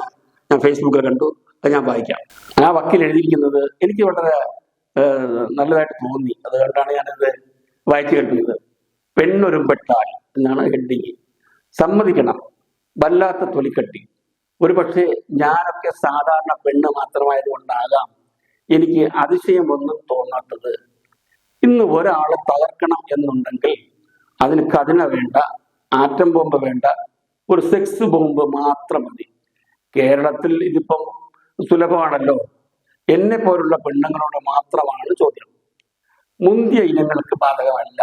ഞാൻ ഫേസ്ബുക്കിൽ കണ്ടു. അത് ഞാൻ വായിക്കാം. ആ വക്കീൽ എഴുതിയിരിക്കുന്നത് എനിക്ക് വളരെ നല്ലതായിട്ട് തോന്നി. അതുകൊണ്ടാണ് ഞാനത് വായിച്ചു കേൾക്കുന്നത്. പെണ്ണൊരുമ്പെട്ടാൽ എന്നാണ് ഹെഡിങ്. സമ്മതിക്കണം, വല്ലാത്ത തൊലിക്കട്ടി. ഒരു പക്ഷേ ഞാനൊക്കെ സാധാരണ പെണ്ണ് മാത്രമായത് കൊണ്ടാകാം എനിക്ക് അതിശയമൊന്നും തോന്നാത്തത്. ഇന്ന് ഒരാളെ തകർക്കണം എന്നുണ്ടെങ്കിൽ അതിന് കതിന വേണ്ട, ആറ്റം ബോംബ് വേണ്ട, ഒരു സെക്സ് ബോംബ് മാത്രം മതി. കേരളത്തിൽ ഇതിപ്പം സുലഭമാണല്ലോ. എന്നെ പോലുള്ള പെണ്ണുങ്ങളോട് മാത്രമാണ് ചോദ്യം. മുന്തിയ ഇനങ്ങൾക്ക് ബാധകമല്ല.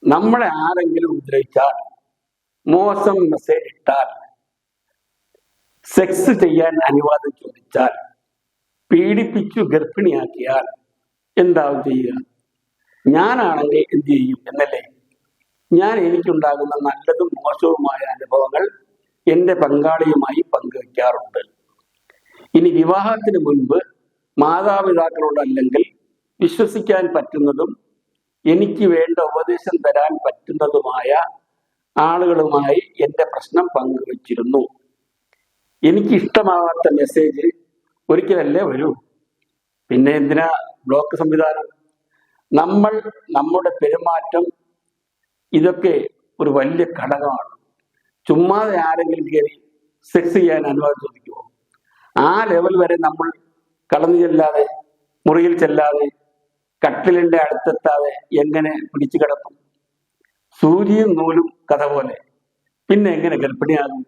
നമ്മളെ ആരെങ്കിലും ഉപദ്രവിച്ചാൽ, മോശം മെസ്സേജ് ഇട്ടാൽ, സെക്സ് ചെയ്യാൻ അനുവാദം ചോദിച്ചാൽ, പീഡിപ്പിച്ചു ഗർഭിണിയാക്കിയാൽ എന്താവും ചെയ്യുക? ഞാനാണെങ്കിൽ എന്ത് ചെയ്യും എന്നല്ലേ? ഞാൻ എനിക്കുണ്ടാകുന്ന നല്ലതും മോശവുമായ അനുഭവങ്ങൾ എൻ്റെ പങ്കാളിയുമായി പങ്കുവയ്ക്കാറുണ്ട്. ഇനി വിവാഹത്തിന് മുൻപ് മാതാപിതാക്കളോടല്ലെങ്കിൽ വിശ്വസിക്കാൻ പറ്റുന്നതും എനിക്ക് വേണ്ട ഉപദേശം തരാൻ പറ്റുന്നതുമായ ആളുകളുമായി എൻ്റെ പ്രശ്നം പങ്കുവച്ചിരുന്നു. എനിക്ക് ഇഷ്ടമാവാത്ത മെസ്സേജ് ഒരിക്കലല്ലേ വരൂ. പിന്നെ എന്തിനാ ബ്ലോക്ക് സംവിധാനം? നമ്മുടെ പെരുമാറ്റം ഇതൊക്കെ ഒരു വലിയ ഘടകമാണ്. ചുമ്മാതെ ആരെങ്കിലും കയറി സെക്സ് ചെയ്യാൻ അനുവാദം ചോദിക്കുമോ? ആ ലെവൽ വരെ നമ്മൾ കടന്നു ചെല്ലാതെ, മുറിയിൽ ചെല്ലാതെ, കട്ടിലിന്റെ അടുത്തെത്താതെ എങ്ങനെ പിടിച്ചു കിടക്കും? സൂര്യയും നൂലും കഥ പോലെ. പിന്നെ എങ്ങനെ ഗർഭിണിയാകും?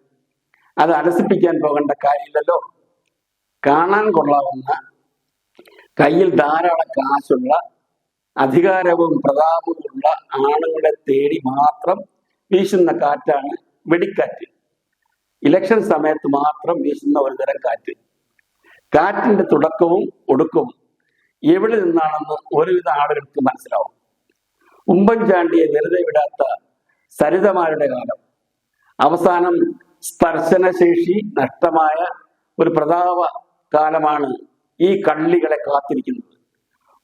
അത് അലസിപ്പിക്കാൻ പോകേണ്ട കാര്യമില്ലല്ലോ. കാണാൻ കൊള്ളാവുന്ന, കയ്യിൽ ധാരാളം കാശുള്ള, അധികാരവും പ്രതാപവുമുള്ള ആണുങ്ങളെ തേടി മാത്രം വീശുന്ന കാറ്റാണ് വെടിക്കാറ്റ്. ഇലക്ഷൻ സമയത്ത് മാത്രം വീശുന്ന ഒരു തരം കാറ്റ്. കാറ്റിന്റെ തുടക്കവും ഒടുക്കവും എവിടെ നിന്നാണെന്ന് ഒരുവിധ ആളുകൾക്ക് മനസ്സിലാവും. ഉമ്മൻചാണ്ടിയെ വെറുതെ വിടാത്ത സരിതമാരുടെ കാലം. അവസാനം സ്പർശനശേഷി നഷ്ടമായ ഒരു പ്രതാപ കാലമാണ് ഈ കള്ളികളെ കാത്തിരിക്കുന്നത്.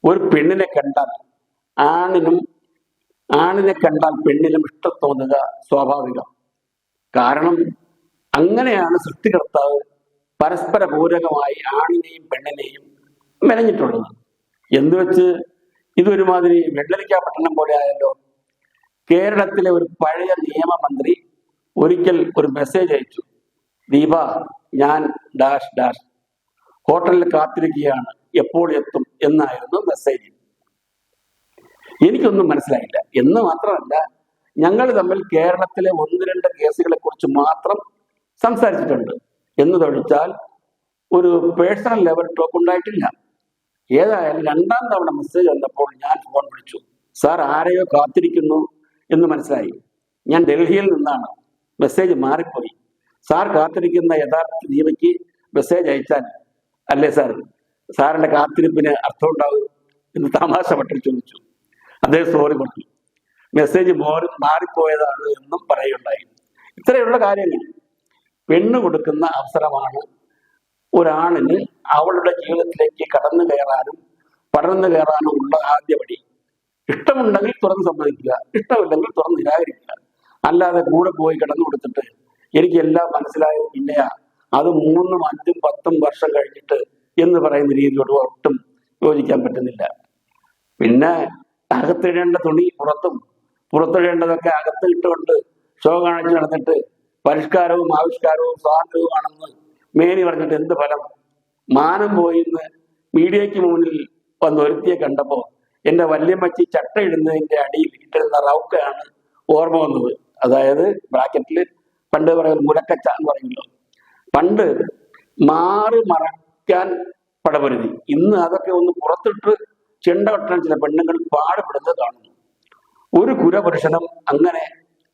ഒരു പെണ്ണിനെ കണ്ടാൽ ആണിനെ കണ്ടാൽ പെണ്ണിനും ഇഷ്ടം തോന്നുക സ്വാഭാവികം. കാരണം അങ്ങനെയാണ് സൃഷ്ടികർത്താവ് പരസ്പര പൂരകമായി ആണിനെയും പെണ്ണിനെയും മെനഞ്ഞിട്ടുള്ളത്. എന്തുവെച്ച് ഇതൊരുമാതിരി വെള്ളരിക്കാ പട്ടണം പോലെ ആയല്ലോ. കേരളത്തിലെ ഒരു പഴയ നിയമമന്ത്രി ഒരിക്കൽ ഒരു മെസ്സേജ് അയച്ചു. ദീപ, ഞാൻ ഡാഷ് ഡാഷ് ഹോട്ടലിൽ കാത്തിരിക്കുകയാണ്, എപ്പോൾ എത്തും എന്നായിരുന്നു മെസ്സേജ്. എനിക്കൊന്നും മനസ്സിലായില്ല. എന്ന് മാത്രമല്ല, ഞങ്ങൾ തമ്മിൽ കേരളത്തിലെ 1-2 കേസുകളെ കുറിച്ച് മാത്രം സംസാരിച്ചിട്ടുണ്ട് എന്നതൊഴിച്ചാൽ ഒരു പേഴ്സണൽ ലെവൽ ടോക്ക് ഉണ്ടായിട്ടില്ല. ഏതായാലും 2ാം തവണ മെസ്സേജ് വന്നപ്പോൾ ഞാൻ ഫോൺ വിളിച്ചു. സാർ, ആരെയോ കാത്തിരിക്കുന്നു എന്ന് മനസ്സിലായി. ഞാൻ ഡൽഹിയിൽ നിന്നാണ്. മെസ്സേജ് മാറിപ്പോയി. സാർ കാത്തിരിക്കുന്ന യഥാർത്ഥ ദീപയ്ക്ക് മെസ്സേജ് അയച്ചാൽ അല്ലേ സാർ സാറിന്റെ കാത്തിരിപ്പിന് അർത്ഥം ഉണ്ടാവും എന്ന് തമാശ പട്ടിൽ ചോദിച്ചു. അദ്ദേഹം സോറി പറഞ്ഞു. മെസ്സേജ് മാറിപ്പോയതാണ് എന്നും പറയുണ്ടായി. ഇത്രയുള്ള കാര്യങ്ങൾ. പെണ്ണ് കൊടുക്കുന്ന അവസരമാണ് ഒരാണിന് അവളുടെ ജീവിതത്തിലേക്ക് കടന്നു കയറാനും പടർന്നു കയറാനും ഉള്ള ആദ്യപടി. ഇഷ്ടമുണ്ടെങ്കിൽ തുറന്ന് സമ്മതിക്കുക, ഇഷ്ടമില്ലെങ്കിൽ തുറന്ന് നിരാകരിക്കുക. അല്ലാതെ കൂടെ പോയി കിടന്നു കൊടുത്തിട്ട് എനിക്ക് എല്ലാം മനസ്സിലായത് പിന്നെയാ, അത് 3, 5, 10 വർഷം കഴിഞ്ഞിട്ട് എന്ന് പറയുന്ന രീതിയോട് ഒട്ടും യോജിക്കാൻ പറ്റുന്നില്ല. പിന്നെ അകത്തിടേണ്ട തുണി പുറത്തും, പുറത്തിടേണ്ടതൊക്കെ അകത്ത് ഇട്ടുകൊണ്ട് ഷോ കാണിച്ച് നടന്നിട്ട് പരിഷ്കാരവും ആവിഷ്കാരവും സ്വാതന്ത്ര്യവുമാണെന്ന് മേനി പറഞ്ഞിട്ട് എന്ത് ഫലം? മാനം പോയിന്ന് മീഡിയയ്ക്ക് മുന്നിൽ വന്ന് ഒരുത്തിയെ കണ്ടപ്പോൾ എൻ്റെ വല്യമ്മച്ചി ചട്ട ഇടുന്നതിൻ്റെ അടിയിൽ ഇട്ടിരുന്ന റൗക്കയാണ് ഓർമ്മ വന്നത്. അതായത് ബ്രാക്കറ്റിൽ പണ്ട് പറയുന്നത് മുലക്കച്ച എന്ന് പറയുമല്ലോ. പണ്ട് മാറി മറയ്ക്കാൻ പടപൊരുതി. ഇന്ന് അതൊക്കെ ഒന്ന് പുറത്തിട്ട് ചെണ്ട കൊട്ടാൻ ചില പെണ്ണുങ്ങൾ പാടുപെടുന്നത് കാണുന്നു. ഒരു കുരപുരുഷനും അങ്ങനെ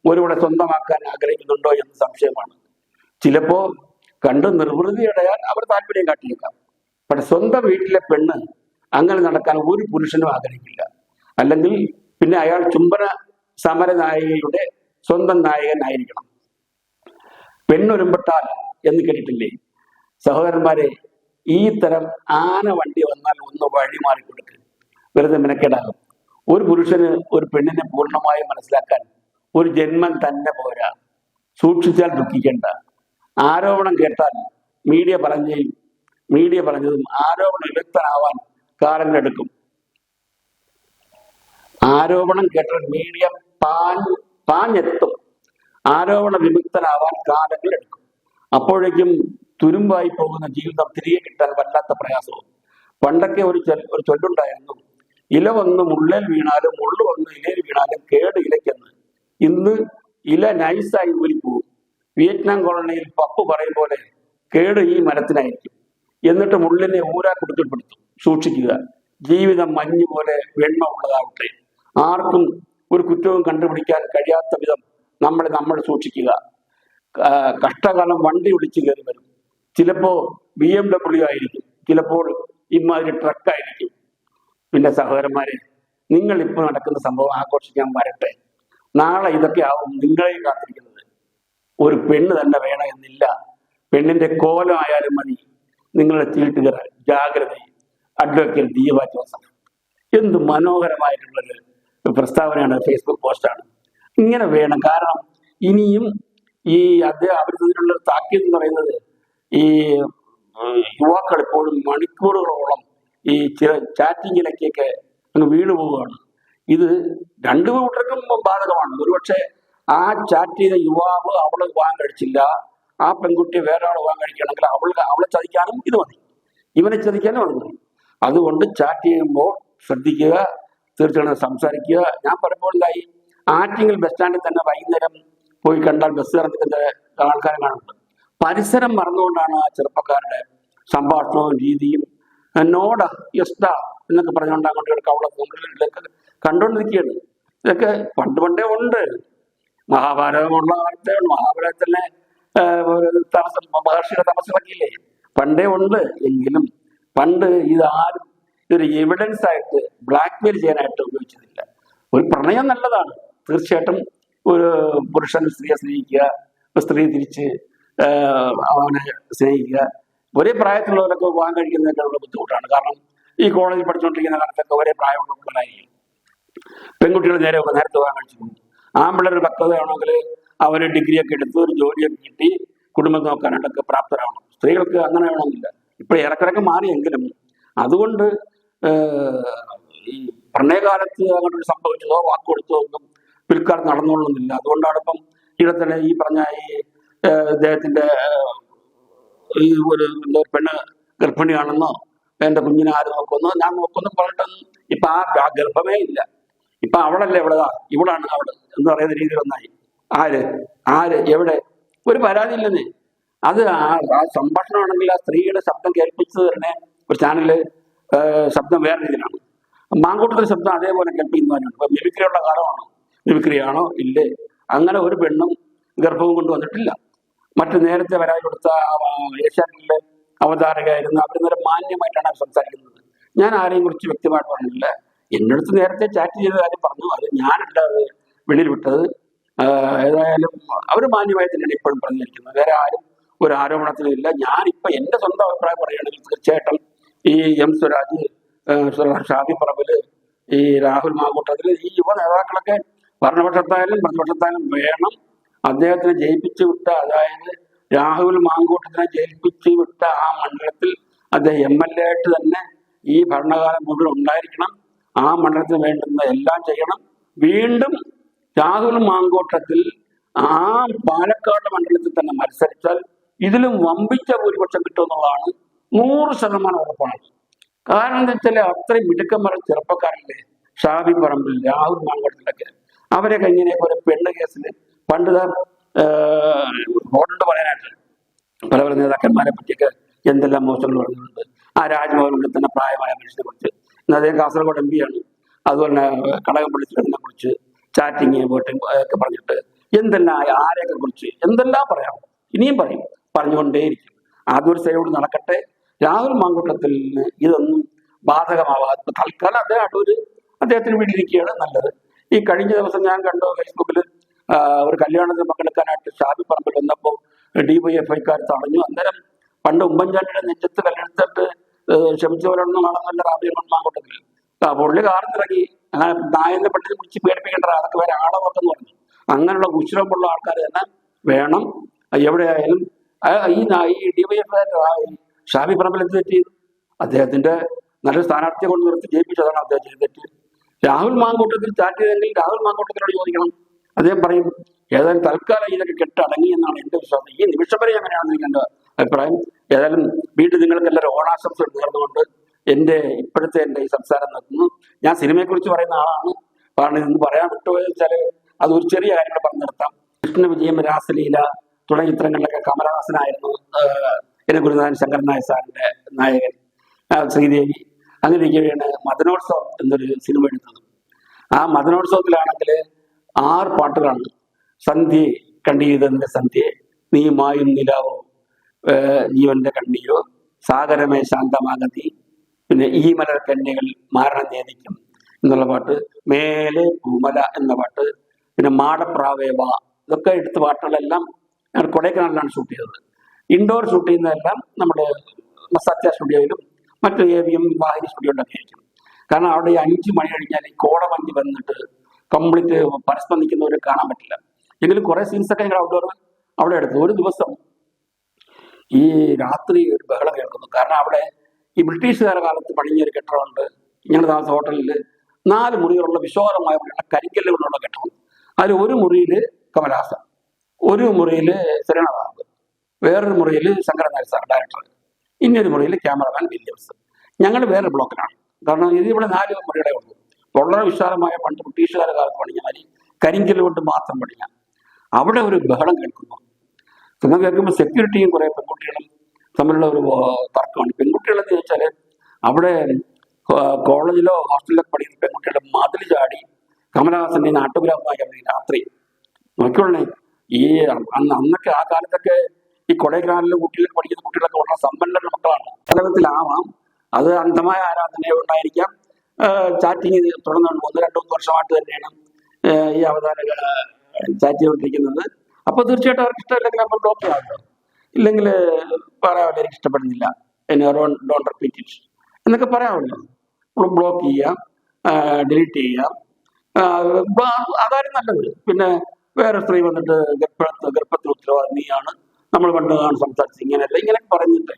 ഒരുവിടെ സ്വന്തമാക്കാൻ ആഗ്രഹിക്കുന്നുണ്ടോ എന്ന് സംശയമാണ്. ചിലപ്പോ കണ്ട് നിർവൃതിയടയാൻ അവർ താല്പര്യം കാട്ടിയേക്കാം. പക്ഷെ സ്വന്തം വീട്ടിലെ പെണ്ണ് അങ്ങനെ നടക്കാൻ ഒരു പുരുഷനും ആഗ്രഹിക്കില്ല. അല്ലെങ്കിൽ പിന്നെ അയാൾ ചുംബന സമര നായികയുടെ സ്വന്തം നായകനായിരിക്കണം. പെണ്ണൊരുമ്പെട്ടാൽ എന്ന് കേട്ടിട്ടില്ലേ സഹോദരന്മാരെ? ഈ തരം ആന വണ്ടി വന്നാൽ ഒന്ന് വഴി മാറിക്കൊടുക്കുക, വെറുതെ മെനക്കേടാകും. ഒരു പുരുഷന് ഒരു പെണ്ണിനെ പൂർണ്ണമായി മനസ്സിലാക്കാൻ ഒരു ജന്മം തന്നെ പോരാ. സൂക്ഷിച്ചാൽ ദുഃഖിക്കേണ്ട. ആരോപണം കേട്ടാൽ മീഡിയ പറഞ്ഞതും ആരോപണ വിദഗ്ധനാവാൻ കാലങ്ങളെടുക്കും. ആരോപണം കേട്ടാൽ മീഡിയ പാഞ്ഞെത്തും. ആരോപണ വിമുക്തനാവാൻ കാലങ്ങളെടുക്കും. അപ്പോഴേക്കും തുരുമ്പായി പോകുന്ന ജീവിതം തിരികെ കിട്ടാൻ വല്ലാത്ത പ്രയാസവും. പണ്ടൊക്കെ ഒരു ചൊല്ലുണ്ടായിരുന്നു, ഇല വന്ന് മുള്ളിൽ വീണാലും മുള്ളു വന്ന് ഇലയിൽ വീണാലും കേട് ഇലയ്ക്കെന്ന്. ഇന്ന് ഇല നൈസായി ഊരിപ്പോവും. വിയറ്റ്നാം കോളനിയിൽ പപ്പു പറയും പോലെ കേട് ഈ മരത്തിനായിരിക്കും. എന്നിട്ട് മുള്ളിനെ ഊരാ കൊടുക്കപ്പെടുത്തും. സൂക്ഷിക്കുക. ജീവിതം മഞ്ഞ് പോലെ വെണ്മ ഉള്ളതാവട്ടെ. ആർക്കും ഒരു കുറ്റവും കണ്ടുപിടിക്കാൻ കഴിയാത്ത വിധം നമ്മൾ സൂക്ഷിക്കുക. കഷ്ടകാലം വണ്ടി വിളിച്ചു കയറി വരും. ചിലപ്പോ BMW ആയിരിക്കും, ചിലപ്പോൾ ഇമാതിരി ട്രക്കായിരിക്കും. പിന്നെ സഹോദരന്മാരെ, നിങ്ങൾ ഇപ്പോൾ നടക്കുന്ന സംഭവം ആഘോഷിക്കാൻ വരട്ടെ. നാളെ ഇതൊക്കെ ആവും നിങ്ങളെ കാത്തിരിക്കുന്നത്. ഒരു പെണ്ണ് തന്നെ വേണം എന്നില്ല. പെണ്ണിന്റെ കോലം ആയാലും മതി. നിങ്ങളുടെ ചീട്ടുകർ ജാഗ്രത. Advocate Deepa Joseph. എന്ത് മനോഹരമായിട്ടുള്ളൊരു പ്രസ്താവനയാണ്, ഫേസ്ബുക്ക് പോസ്റ്റാണ്. ഇങ്ങനെ വേണം. കാരണം ഇനിയും ഈ അവരുടെ താക്കീത് എന്ന് പറയുന്നത് ഈ യുവാക്കൾ എപ്പോഴും മണിക്കൂറുകളോളം ഈ ചാറ്റിങ്ങിലേക്കൊക്കെ അങ്ങ് വീണു പോവുകയാണ്. ഇത് രണ്ടു കൂട്ടർക്കും ബാധകമാണ്. ഒരുപക്ഷെ ആ ചാറ്റ് ചെയ്ത യുവാവ് അവള് വിവാഹം കഴിച്ചില്ല, ആ പെൺകുട്ടിയെ വേറെ ആൾ വിവാഹം കഴിക്കുകയാണെങ്കിൽ അവളെ ചതിക്കാനും ഇത് മതി, ഇവനെ ചതിക്കാനും അത് മതി. അതുകൊണ്ട് ചാറ്റ് ചെയ്യുമ്പോൾ ശ്രദ്ധിക്കുക, തീർച്ചയായിട്ടും സംസാരിക്കുക. ഞാൻ പലപ്പോഴും ആറ്റിങ്ങൽ ബസ് സ്റ്റാൻഡിൽ തന്നെ വൈകുന്നേരം പോയി കണ്ടാൽ ബസ് ഇറങ്ങുന്ന ആൾക്കാരെ കാണുന്നുണ്ട്. പരിസരം മറന്നുകൊണ്ടാണ് ആ ചെറുപ്പക്കാരുടെ സംഭാഷണവും രീതിയും നോട യസ്ത എന്നൊക്കെ പറഞ്ഞുകൊണ്ട് അങ്ങോട്ട് കവളൊക്കെ കണ്ടുകൊണ്ടിരിക്കുകയാണ്. ഇതൊക്കെ പണ്ട് പണ്ടേ ഉണ്ട്. മഹാഭാരതമുള്ള കാലത്തേ ഉണ്ട്. മഹാഭാരതത്തിലെ മഹർഷിയുടെ തപസ്സുകളൊക്കെ ഇല്ലേ, പണ്ടേ ഉണ്ട്. എങ്കിലും പണ്ട് ഇതാരും ഇതൊരു എവിഡൻസ് ആയിട്ട് ബ്ലാക്ക്മെയിൽ ചെയ്യാനായിട്ട് ഉപയോഗിച്ചതില്ല. ഒരു പ്രണയം നല്ലതാണ് തീർച്ചയായിട്ടും. ഒരു പുരുഷൻ സ്ത്രീയെ സ്നേഹിക്കുക, സ്ത്രീ തിരിച്ച് അവനെ സ്നേഹിക്കുക. ഒരേ പ്രായത്തിലുള്ളവരൊക്കെ വിവാഹം കഴിക്കുന്നതിനുള്ള ബുദ്ധിമുട്ടാണ്. കാരണം ഈ കോളേജിൽ പഠിച്ചുകൊണ്ടിരിക്കുന്ന കാലത്തൊക്കെ ഒരേ പ്രായമുള്ള പിള്ളേരായിരിക്കും. പെൺകുട്ടികൾ നേരത്തെ വിവാഹം കഴിച്ചു പോകും. ആൺപിള്ളേർ പക്വതയാണെങ്കിൽ അവർ ഡിഗ്രിയൊക്കെ എടുത്ത് ഒരു ജോലിയൊക്കെ കിട്ടി കുടുംബം നോക്കാനായിട്ടൊക്കെ പ്രാപ്തരാവണം. സ്ത്രീകൾക്ക് അങ്ങനെ വേണമെന്നില്ല. ഇപ്പോൾ ഇറക്കിറക്ക് മാറിയെങ്കിലും അതുകൊണ്ട് ഈ പ്രണയകാലത്ത് അങ്ങോട്ട് സംഭവിച്ചതോ വാക്ക് കൊടുത്തതോ ഒന്നും പിൽക്കാലത്ത് നടന്നുകൊള്ളുന്നില്ല. അതുകൊണ്ടാണ് ഇപ്പം ഇവിടെ ഈ പറഞ്ഞ ഈ ഇദ്ദേഹത്തിന്റെ ഈ ഒരു പെണ്ണ് ഗർഭിണിയാണെന്നോ എന്റെ കുഞ്ഞിനെ ആര് നോക്കുമെന്നോ ഞാൻ നോക്കുന്നു പറഞ്ഞിട്ടൊന്നും ഇപ്പൊ ആ ഗർഭമേ ഇല്ല. ഇപ്പൊ അവളല്ലേ ഇവളാണ് അവള് എന്ന് പറയുന്ന രീതിയിൽ ഒന്നായി. ആര് എവിടെ ഒരു പരാതി ഇല്ലെന്നേ. അത് ആ സംഭാഷണമാണെങ്കിൽ ആ സ്ത്രീയുടെ ശബ്ദം കേൾപ്പിച്ചത് തന്നെ ഒരു ചാനല് ശബ്ദം വേറെ രീതിയിലാണ്. മാങ്കൂട്ടത്തിന്റെ ശബ്ദം അതേപോലെ കേൾപ്പിക്കുന്നവരുണ്ട്. ഇപ്പൊ മിമിക്രിയുള്ള കാലമാണ്. മിമിക്രിയാണോ ഇല്ലേ? അങ്ങനെ ഒരു പെണ്ണും ഗർഭവും കൊണ്ടുവന്നിട്ടില്ല. മറ്റു നേരത്തെ പരാതി കൊടുത്ത ഏഷ്യാനെറ്റിലെ അവതാരകയായിരുന്നു. അവർ നേരെ മാന്യമായിട്ടാണ് സംസാരിക്കുന്നത്. ഞാൻ ആരെയും കുറിച്ച് വ്യക്തമായിട്ട് പറഞ്ഞില്ല. എൻ്റെ അടുത്ത് നേരത്തെ ചാറ്റ് ചെയ്ത കാര്യം പറഞ്ഞു. അത് ഞാനല്ല അത് വെളിയിൽ വിട്ടത്. ഏതായാലും അവർ മാന്യമായി തന്നെയാണ് ഇപ്പോഴും പറഞ്ഞിരിക്കുന്നത്. വേറെ ആരും ഒരു ആരോപണത്തിനില്ല. ഞാനിപ്പോൾ എൻ്റെ സ്വന്തം അഭിപ്രായം പറയുകയാണെങ്കിൽ തീർച്ചയായിട്ടും ഈ എം സ്വരാജ്, ഷാഫി പറമ്പില്, ഈ രാഹുൽ മാങ്കൂട്ടത്തിൽ ഈ യുവ നേതാക്കളൊക്കെ ഭരണപക്ഷത്തായാലും പ്രതിപക്ഷത്തായാലും വേണം. അദ്ദേഹത്തിനെ ജയിപ്പിച്ചു വിട്ട, അതായത് രാഹുൽ മാങ്കൂട്ടത്തിനെ ജയിപ്പിച്ചു വിട്ട ആ മണ്ഡലത്തിൽ അദ്ദേഹം MLA ആയിട്ട് തന്നെ ഈ ഭരണകാലം മുഴുവൻ ഉണ്ടായിരിക്കണം. ആ മണ്ഡലത്തിന് വേണ്ടുന്ന എല്ലാം ചെയ്യണം. വീണ്ടും രാഹുൽ മാങ്കൂട്ടത്തിൽ ആ പാലക്കാട് മണ്ഡലത്തിൽ തന്നെ മത്സരിച്ചാൽ ഇതിലും വമ്പിച്ച ഭൂരിപക്ഷം കിട്ടുമെന്നുള്ളതാണ് 100% ഉറപ്പാണ്. കാരണം എന്താ വെച്ചാൽ അത്രയും മിടുക്കന്മാർ ചെറുപ്പക്കാരല്ലേ ഷാഫി പറമ്പിൽ, രാഹുൽ മാങ്കൂട്ടത്തിലൊക്കെ. അവരൊക്കെ ഇങ്ങനെയൊക്കെ ഒരു പെണ്ണ് കേസിൽ പണ്ട് റോഡുണ്ട് പറയാനായിട്ട് പല നേതാക്കന്മാരെ പറ്റിയൊക്കെ എന്തെല്ലാം മോശങ്ങൾ പറഞ്ഞിട്ടുണ്ട്. ആ രാജ്ഭവനിൽ തന്നെ പ്രായമായ മനുഷ്യനെ കുറിച്ച്. ഇന്ന് അദ്ദേഹം കാസർഗോഡ് MP ആണ്. അതുപോലെ കടകംപള്ളി സുരേന്ദ്രനെ കുറിച്ച് ചാറ്റിങ് വോട്ടിങ് ഒക്കെ പറഞ്ഞിട്ട് എന്തെല്ലാം ആരെയൊക്കെ കുറിച്ച് എന്തെല്ലാം പറയാം, ഇനിയും പറയും, പറഞ്ഞുകൊണ്ടേയിരിക്കും. അതൊരു സൈഡ് നടക്കട്ടെ. രാഹുൽ മാങ്കൂട്ടത്തിന് ഇതൊന്നും ബാധകമാവാതെ തൽക്കാലം അദ്ദേഹത്തിന് വീട്ടിലിരിക്കുകയാണ് നല്ലത്. ഈ കഴിഞ്ഞ ദിവസം ഞാൻ കണ്ടു ഫേസ്ബുക്കിൽ ഒരു കല്യാണത്തിന് പങ്കെടുക്കാനായിട്ട് ഷാഫി പറമ്പിൽ വന്നപ്പോൾ DYFIക്കാർ തടഞ്ഞു. അന്നേരം പണ്ട് ഉമ്മൻചാണ്ടിയുടെ നെഞ്ചത്ത് കല്ലെടുത്തിട്ട് ക്ഷമിച്ചവരൊന്നും കാണുന്നില്ല രാഹുൽ മാങ്കൂട്ടത്തിൽ. പുള്ളി കാർന്നിറങ്ങി നായനെ പെട്ടെന്ന് പിടിച്ച് പേടിപ്പിക്കേണ്ട, അതൊക്കെ വേറെ ആളവർക്കെന്ന് പറഞ്ഞു. അങ്ങനെയുള്ള ഉശ്രമുള്ള ആൾക്കാർ തന്നെ വേണം. എവിടെയായാലും ഈ DYFI ഷാഫി പറമ്പിൽ എന്ത് തെറ്റി? അദ്ദേഹത്തിന്റെ നല്ലൊരു സ്ഥാനാർത്ഥിയെ കൊണ്ട് നിർത്തി ജയിപ്പിച്ചതാണ് അദ്ദേഹം ചെയ്ത് തെറ്റ്. രാഹുൽ മാങ്കൂട്ടത്തിൽ ചാറ്റ് ചെയ്തെങ്കിൽ രാഹുൽ മാങ്കൂട്ടത്തിനോട് ചോദിക്കണം. അദ്ദേഹം പറയും ഏതായാലും തൽക്കാലം ഇതൊക്കെ കെട്ടടങ്ങി എന്നാണ് എൻ്റെ വിശ്വാസം. ഈ നിമിഷം വരെ അങ്ങനെയാണെന്ന് എൻ്റെ അഭിപ്രായം. ഏതായാലും വീണ്ടും നിങ്ങൾക്ക് എല്ലാവരും ഓണാശംസകൾ നേർന്നുകൊണ്ട് ഇപ്പോഴത്തെ എൻ്റെ ഈ സംസാരം നിർത്തുന്നു. ഞാൻ സിനിമയെക്കുറിച്ച് പറയുന്ന ആളാണ്. കാരണം ഇന്ന് പറയാൻ വിട്ടുപോയെന്ന് വെച്ചാൽ അത് ഒരു ചെറിയ കാര്യങ്ങൾ പറഞ്ഞു നിർത്താം. കൃഷ്ണ വിജയം, രാസലീല തുടങ്ങിയ ചിത്രങ്ങളിലൊക്കെ കമലഹാസനായിരുന്നു എന്നെ ഗുരുനാഥൻ ശങ്കരൻ നായർ സാറിന്റെ നായകൻ. ശ്രീദേവി അങ്ങനെയൊക്കെയാണ് മദനോത്സവം എന്നൊരു സിനിമ എടുത്തത്. ആ മദനോത്സവത്തിലാണെങ്കിൽ 6 പാട്ടുകളാണ്. സന്ധ്യേ കണ്ടീതെന്റെ സന്ധ്യേ, നീ മായും നിലാവോ, ജീവന്റെ കണ്ണിയോ, സാഗരമേ ശാന്തമാകതി, പിന്നെ ഈ മലർ കന്യകൾ മാരണം നേദിക്കും എന്നുള്ള പാട്ട്, മേലെ പൂമല എന്ന പാട്ട്, പിന്നെ മാടപ്രാവേ വാ, ഇതൊക്കെ എടുത്ത പാട്ടുകളെല്ലാം ഞാൻ കൊടൈക്കനാലിലാണ് ഷൂട്ട് ചെയ്തത്. ഇൻഡോർ ഷൂട്ട് ചെയ്യുന്നതെല്ലാം നമ്മുടെ സത്യ സ്റ്റുഡിയോയിലും മറ്റു AVM വാഹിനി സ്റ്റുഡിയോയിലൊക്കെ ആയിരിക്കും. കാരണം അവിടെ 5 മണി കഴിഞ്ഞാൽ ഈ കോടമഞ്ഞ് വന്നിട്ട് കംപ്ലീറ്റ് പരസ്പരം നിൽക്കുന്നവരെ കാണാൻ പറ്റില്ല. എങ്കിലും കുറെ സീൻസൊക്കെ ഞങ്ങൾ അവിടെ എടുത്തു. ഒരു ദിവസം ഈ രാത്രി ഒരു ബഹളം കേൾക്കുന്നു. കാരണം അവിടെ ഈ ബ്രിട്ടീഷുകാരുടെ കാലത്ത് പണിഞ്ഞൊരു കെട്ടിടമുണ്ട്. ഞങ്ങൾ താമസ ഹോട്ടലിൽ 4 മുറികളുള്ള വിശാലമായ കരിങ്കല്ല് കൊണ്ടുള്ള കെട്ടിടം. അതിൽ ഒരു മുറിയിൽ കമലഹാസൻ, ഒരു മുറിയിൽ സുരേണബാബു, വേറൊരു മുറിയിൽ ശങ്കരൻ നായർ സാർ ഡയറക്ടർ, ഇന്നൊരു മുറിയിൽ ക്യാമറമാൻ വില്യംസ്. ഞങ്ങൾ വേറെ ബ്ലോക്കിലാണ്. കാരണം ഇവിടെ 4 മുറികളെ ഉള്ളൂ. വളരെ വിശാലമായ പണ്ട് ബ്രിട്ടീഷുകാരുടെ കാലത്ത് പണിഞ്ഞ മാതിരി കരിങ്കല്ല് കൊണ്ട് മാത്രം പണിഞ്ഞ അവിടെ ഒരു ബഹളം കേൾക്കുന്നു. പിന്നെ കേൾക്കുമ്പോൾ സെക്യൂരിറ്റിയും കുറെ പെൺകുട്ടികളും തമ്മിലുള്ള ഒരു തർക്കമാണ്. പെൺകുട്ടികളെന്ന് ചോദിച്ചാൽ അവിടെ കോളേജിലോ ഹോസ്റ്റലിലോ പഠിക്കുന്ന പെൺകുട്ടികളെ മതിൽ ചാടി കമലഹാസന്റെ നാട്ടുപുരാമായി രാത്രി നോക്കിയുള്ളേ. ഈ അന്നൊക്കെ ആ കാലത്തൊക്കെ ഈ കൊടൈക്കനാലിലും കുട്ടികളൊക്കെ പഠിക്കുന്ന കുട്ടികളൊക്കെ വളരെ സമ്പന്നരുടെ മക്കളാണ്. പലവിധത്തിലാവാം, അത് അന്ധമായ ആരാധന ഉണ്ടായിരിക്കാം. ചാറ്റിങ് തുടർന്നുകൊണ്ട് 1-2 വർഷമായിട്ട് തന്നെയാണ് ഈ അവതാരക ചാറ്റ് ചെയ്തുകൊണ്ടിരിക്കുന്നത്. അപ്പൊ തീർച്ചയായിട്ടും അവർക്ക് ഇഷ്ടമില്ലെങ്കിൽ നമ്മൾ ബ്ലോക്ക് ചെയ്യാമല്ലോ, ഇല്ലെങ്കിൽ പറയാമല്ലോ എനിക്ക് ഇഷ്ടപ്പെടുന്നില്ല, ഡോണ്ട് റിപ്പീറ്റ് ഇറ്റ് എന്നൊക്കെ പറയാമല്ലോ. ബ്ലോക്ക് ചെയ്യാം, ഡിലീറ്റ് ചെയ്യാം, അതാരും നല്ലത്. പിന്നെ വേറെ സ്ത്രീ വന്നിട്ട് ഗർഭത്തിന് ഉത്തരവാദി നീയാണ്, നമ്മൾ പണ്ട് സംസാരിച്ചത് ഇങ്ങനെയല്ല, ഇങ്ങനെയൊക്കെ പറഞ്ഞിട്ട്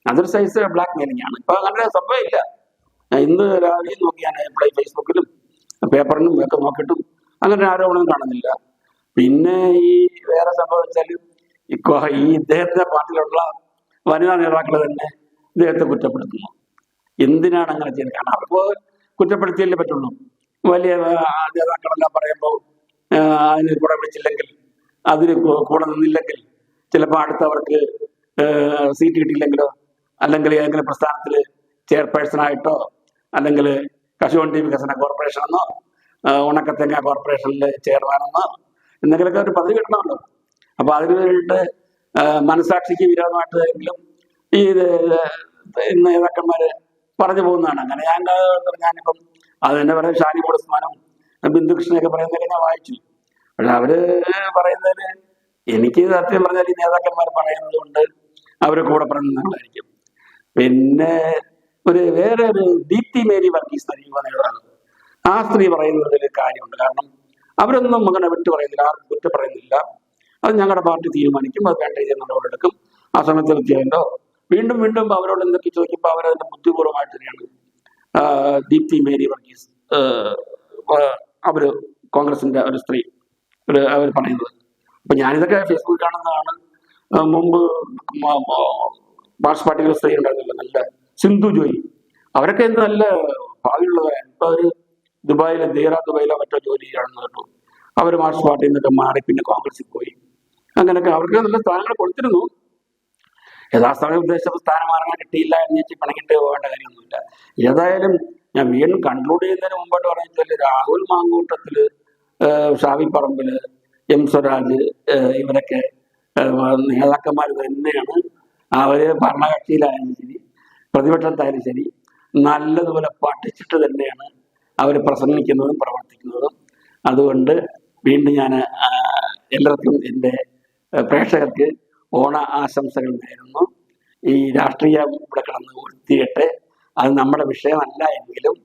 അതൊരു സൈസ് ബ്ലാക്ക് മെയിലിംഗ് ആണ്. ഇപ്പൊ അങ്ങനെ സംഭവമില്ല. ഇന്ന് രാവിലെ നോക്കിയാൽ ഇപ്പോൾ ഫേസ്ബുക്കിലും പേപ്പറിനും ഒക്കെ നോക്കിയിട്ടും അങ്ങനെ ആരോപണം കാണുന്നില്ല. പിന്നെ ഈ വേറെ സംഭവിച്ചാൽ ഈ ഇദ്ദേഹത്തിന്റെ പാർട്ടിയിലുള്ള വനിതാ നേതാക്കൾ തന്നെ ഇദ്ദേഹത്തെ കുറ്റപ്പെടുത്തുന്നു. എന്തിനാണ് അങ്ങനെ ചെയ്യുന്നത്? കാരണം അവർക്ക് കുറ്റപ്പെടുത്തിയല്ലേ പറ്റുള്ളൂ. വലിയ നേതാക്കളെല്ലാം പറയുമ്പോൾ അതിന് കൂടെ വിളിച്ചില്ലെങ്കിൽ, അതിന് കൂടെ നിന്നില്ലെങ്കിൽ, ചിലപ്പോൾ അടുത്തവർക്ക് സീറ്റ് കിട്ടിയില്ലെങ്കിലോ, അല്ലെങ്കിൽ ഏതെങ്കിലും പ്രസ്ഥാനത്തിൽ ചെയർപേഴ്സണായിട്ടോ, അല്ലെങ്കിൽ കശുവണ്ടി വികസന കോർപ്പറേഷനെന്നോ, ഉണക്കത്തെങ്ങ കോർപ്പറേഷനിലെ ചെയർമാനെന്നോ എന്തെങ്കിലുമൊക്കെ ഒരു പദവി കിട്ടണമല്ലോ. അപ്പൊ അതിന് വേണ്ടിയിട്ട് മനസാക്ഷിക്ക് വിരോധമായിട്ടെങ്കിലും ഈ നേതാക്കന്മാര് പറഞ്ഞു പോകുന്നതാണ്. അങ്ങനെ ഞാനിപ്പം അത് തന്നെ പറയാം, ഷാനിമോൾ ഉസ്മാനും ബിന്ദുകൃഷ്ണനൊക്കെ പറയുന്നതൊക്കെ ഞാൻ വായിച്ചു. പക്ഷെ അവര് പറയുന്നതിന് എനിക്ക് സത്യം പറഞ്ഞാൽ ഈ നേതാക്കന്മാർ പറയുന്നത് കൊണ്ട് അവര് കൂടെ പറയുന്നതായിരിക്കും. പിന്നെ വേറെ ഒരു ദീപ്തി മേരി വർഗീസ് യുവ നേതാവ്, ആ സ്ത്രീ പറയുന്നതിൽ കാര്യമുണ്ട്. കാരണം അവരൊന്നും അങ്ങനെ വിട്ടു പറയുന്നില്ല, ആർക്കും കുറ്റം പറയുന്നില്ല. അത് ഞങ്ങളുടെ പാർട്ടി തീരുമാനിക്കും, അത് വേണ്ട രീതിയിൽ നടപടിയെടുക്കും. ആ സമയത്ത് വ്യക്തിയല്ലോ വീണ്ടും വീണ്ടും അവരോട് എന്തൊക്കെ ചോദിക്കുമ്പോൾ അവരതിന്റെ ബുദ്ധിപൂർവ്വമായിട്ട് തന്നെയാണ് ദീപ്തി മേരി വർഗീസ് അവര് കോൺഗ്രസിന്റെ ഒരു സ്ത്രീ അവർ പറയുന്നത്. അപ്പൊ ഞാനിതൊക്കെ ഫേസ്ബുക്കിൽ കാണുന്നതാണ്. മുമ്പ് മാർക്സ് പാർട്ടിയിലെ സ്ത്രീ ഉണ്ടായിരുന്നില്ല, നല്ല സിന്ധു ജോയി, അവരൊക്കെ എന്ത് നല്ല ഭാവിയുള്ളവരാണ്. ഇപ്പൊ അവര് ദുബായിലോ മറ്റോ ജോലി ചെയ്യണമെന്ന് കേട്ടു. അവർ മാർക്സ് പാർട്ടിയിൽ നിന്നൊക്കെ മാറി പിന്നെ കോൺഗ്രസിൽ പോയി. അങ്ങനെയൊക്കെ അവർക്ക് നല്ല സ്ഥാനങ്ങൾ കൊടുത്തിരുന്നു. യഥാസ്ഥാനം ഉദ്ദേശിച്ച സ്ഥാനം മാറാൻ കിട്ടിയില്ല എന്ന് വെച്ച് പണിക്കിട്ട് പോകേണ്ട കാര്യമൊന്നുമില്ല. ഏതായാലും ഞാൻ വീണ്ടും കൺക്ലൂഡ് ചെയ്യുന്നതിന് മുമ്പോട്ട് പറഞ്ഞാൽ രാഹുൽ മാങ്കൂട്ടത്തില്, ഷാഫി പറമ്പില്, എം സ്വരാജ് ഇവരൊക്കെ നേതാക്കന്മാർ തന്നെയാണ്. അവര് ഭരണകക്ഷിയിലായാലും ശരി പ്രതിപക്ഷത്തായാലും ശരി നല്ലതുപോലെ പഠിച്ചിട്ട് തന്നെയാണ് അവർ പ്രസംഗിക്കുന്നതും പ്രവർത്തിക്കുന്നതും. അതുകൊണ്ട് വീണ്ടും ഞാൻ എല്ലാവർക്കും എൻ്റെ പ്രേക്ഷകർക്ക് ഓണ ആശംസകൾ നേരുന്നു. ഈ രാഷ്ട്രീയം ഇവിടെ കിടന്ന് ഉയർത്തിയിട്ട് അത് നമ്മുടെ വിഷയമല്ല എങ്കിലും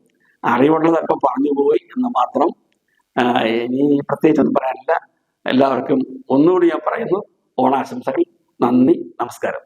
അറിവുള്ളതൊക്കെ പറഞ്ഞു പോയി എന്ന് മാത്രം. ഇനി പ്രത്യേകിച്ചൊന്നും പറയാനില്ല. എല്ലാവർക്കും ഒന്നുകൂടി ഞാൻ പറയുന്നു ഓണാശംസകൾ. നന്ദി, നമസ്കാരം.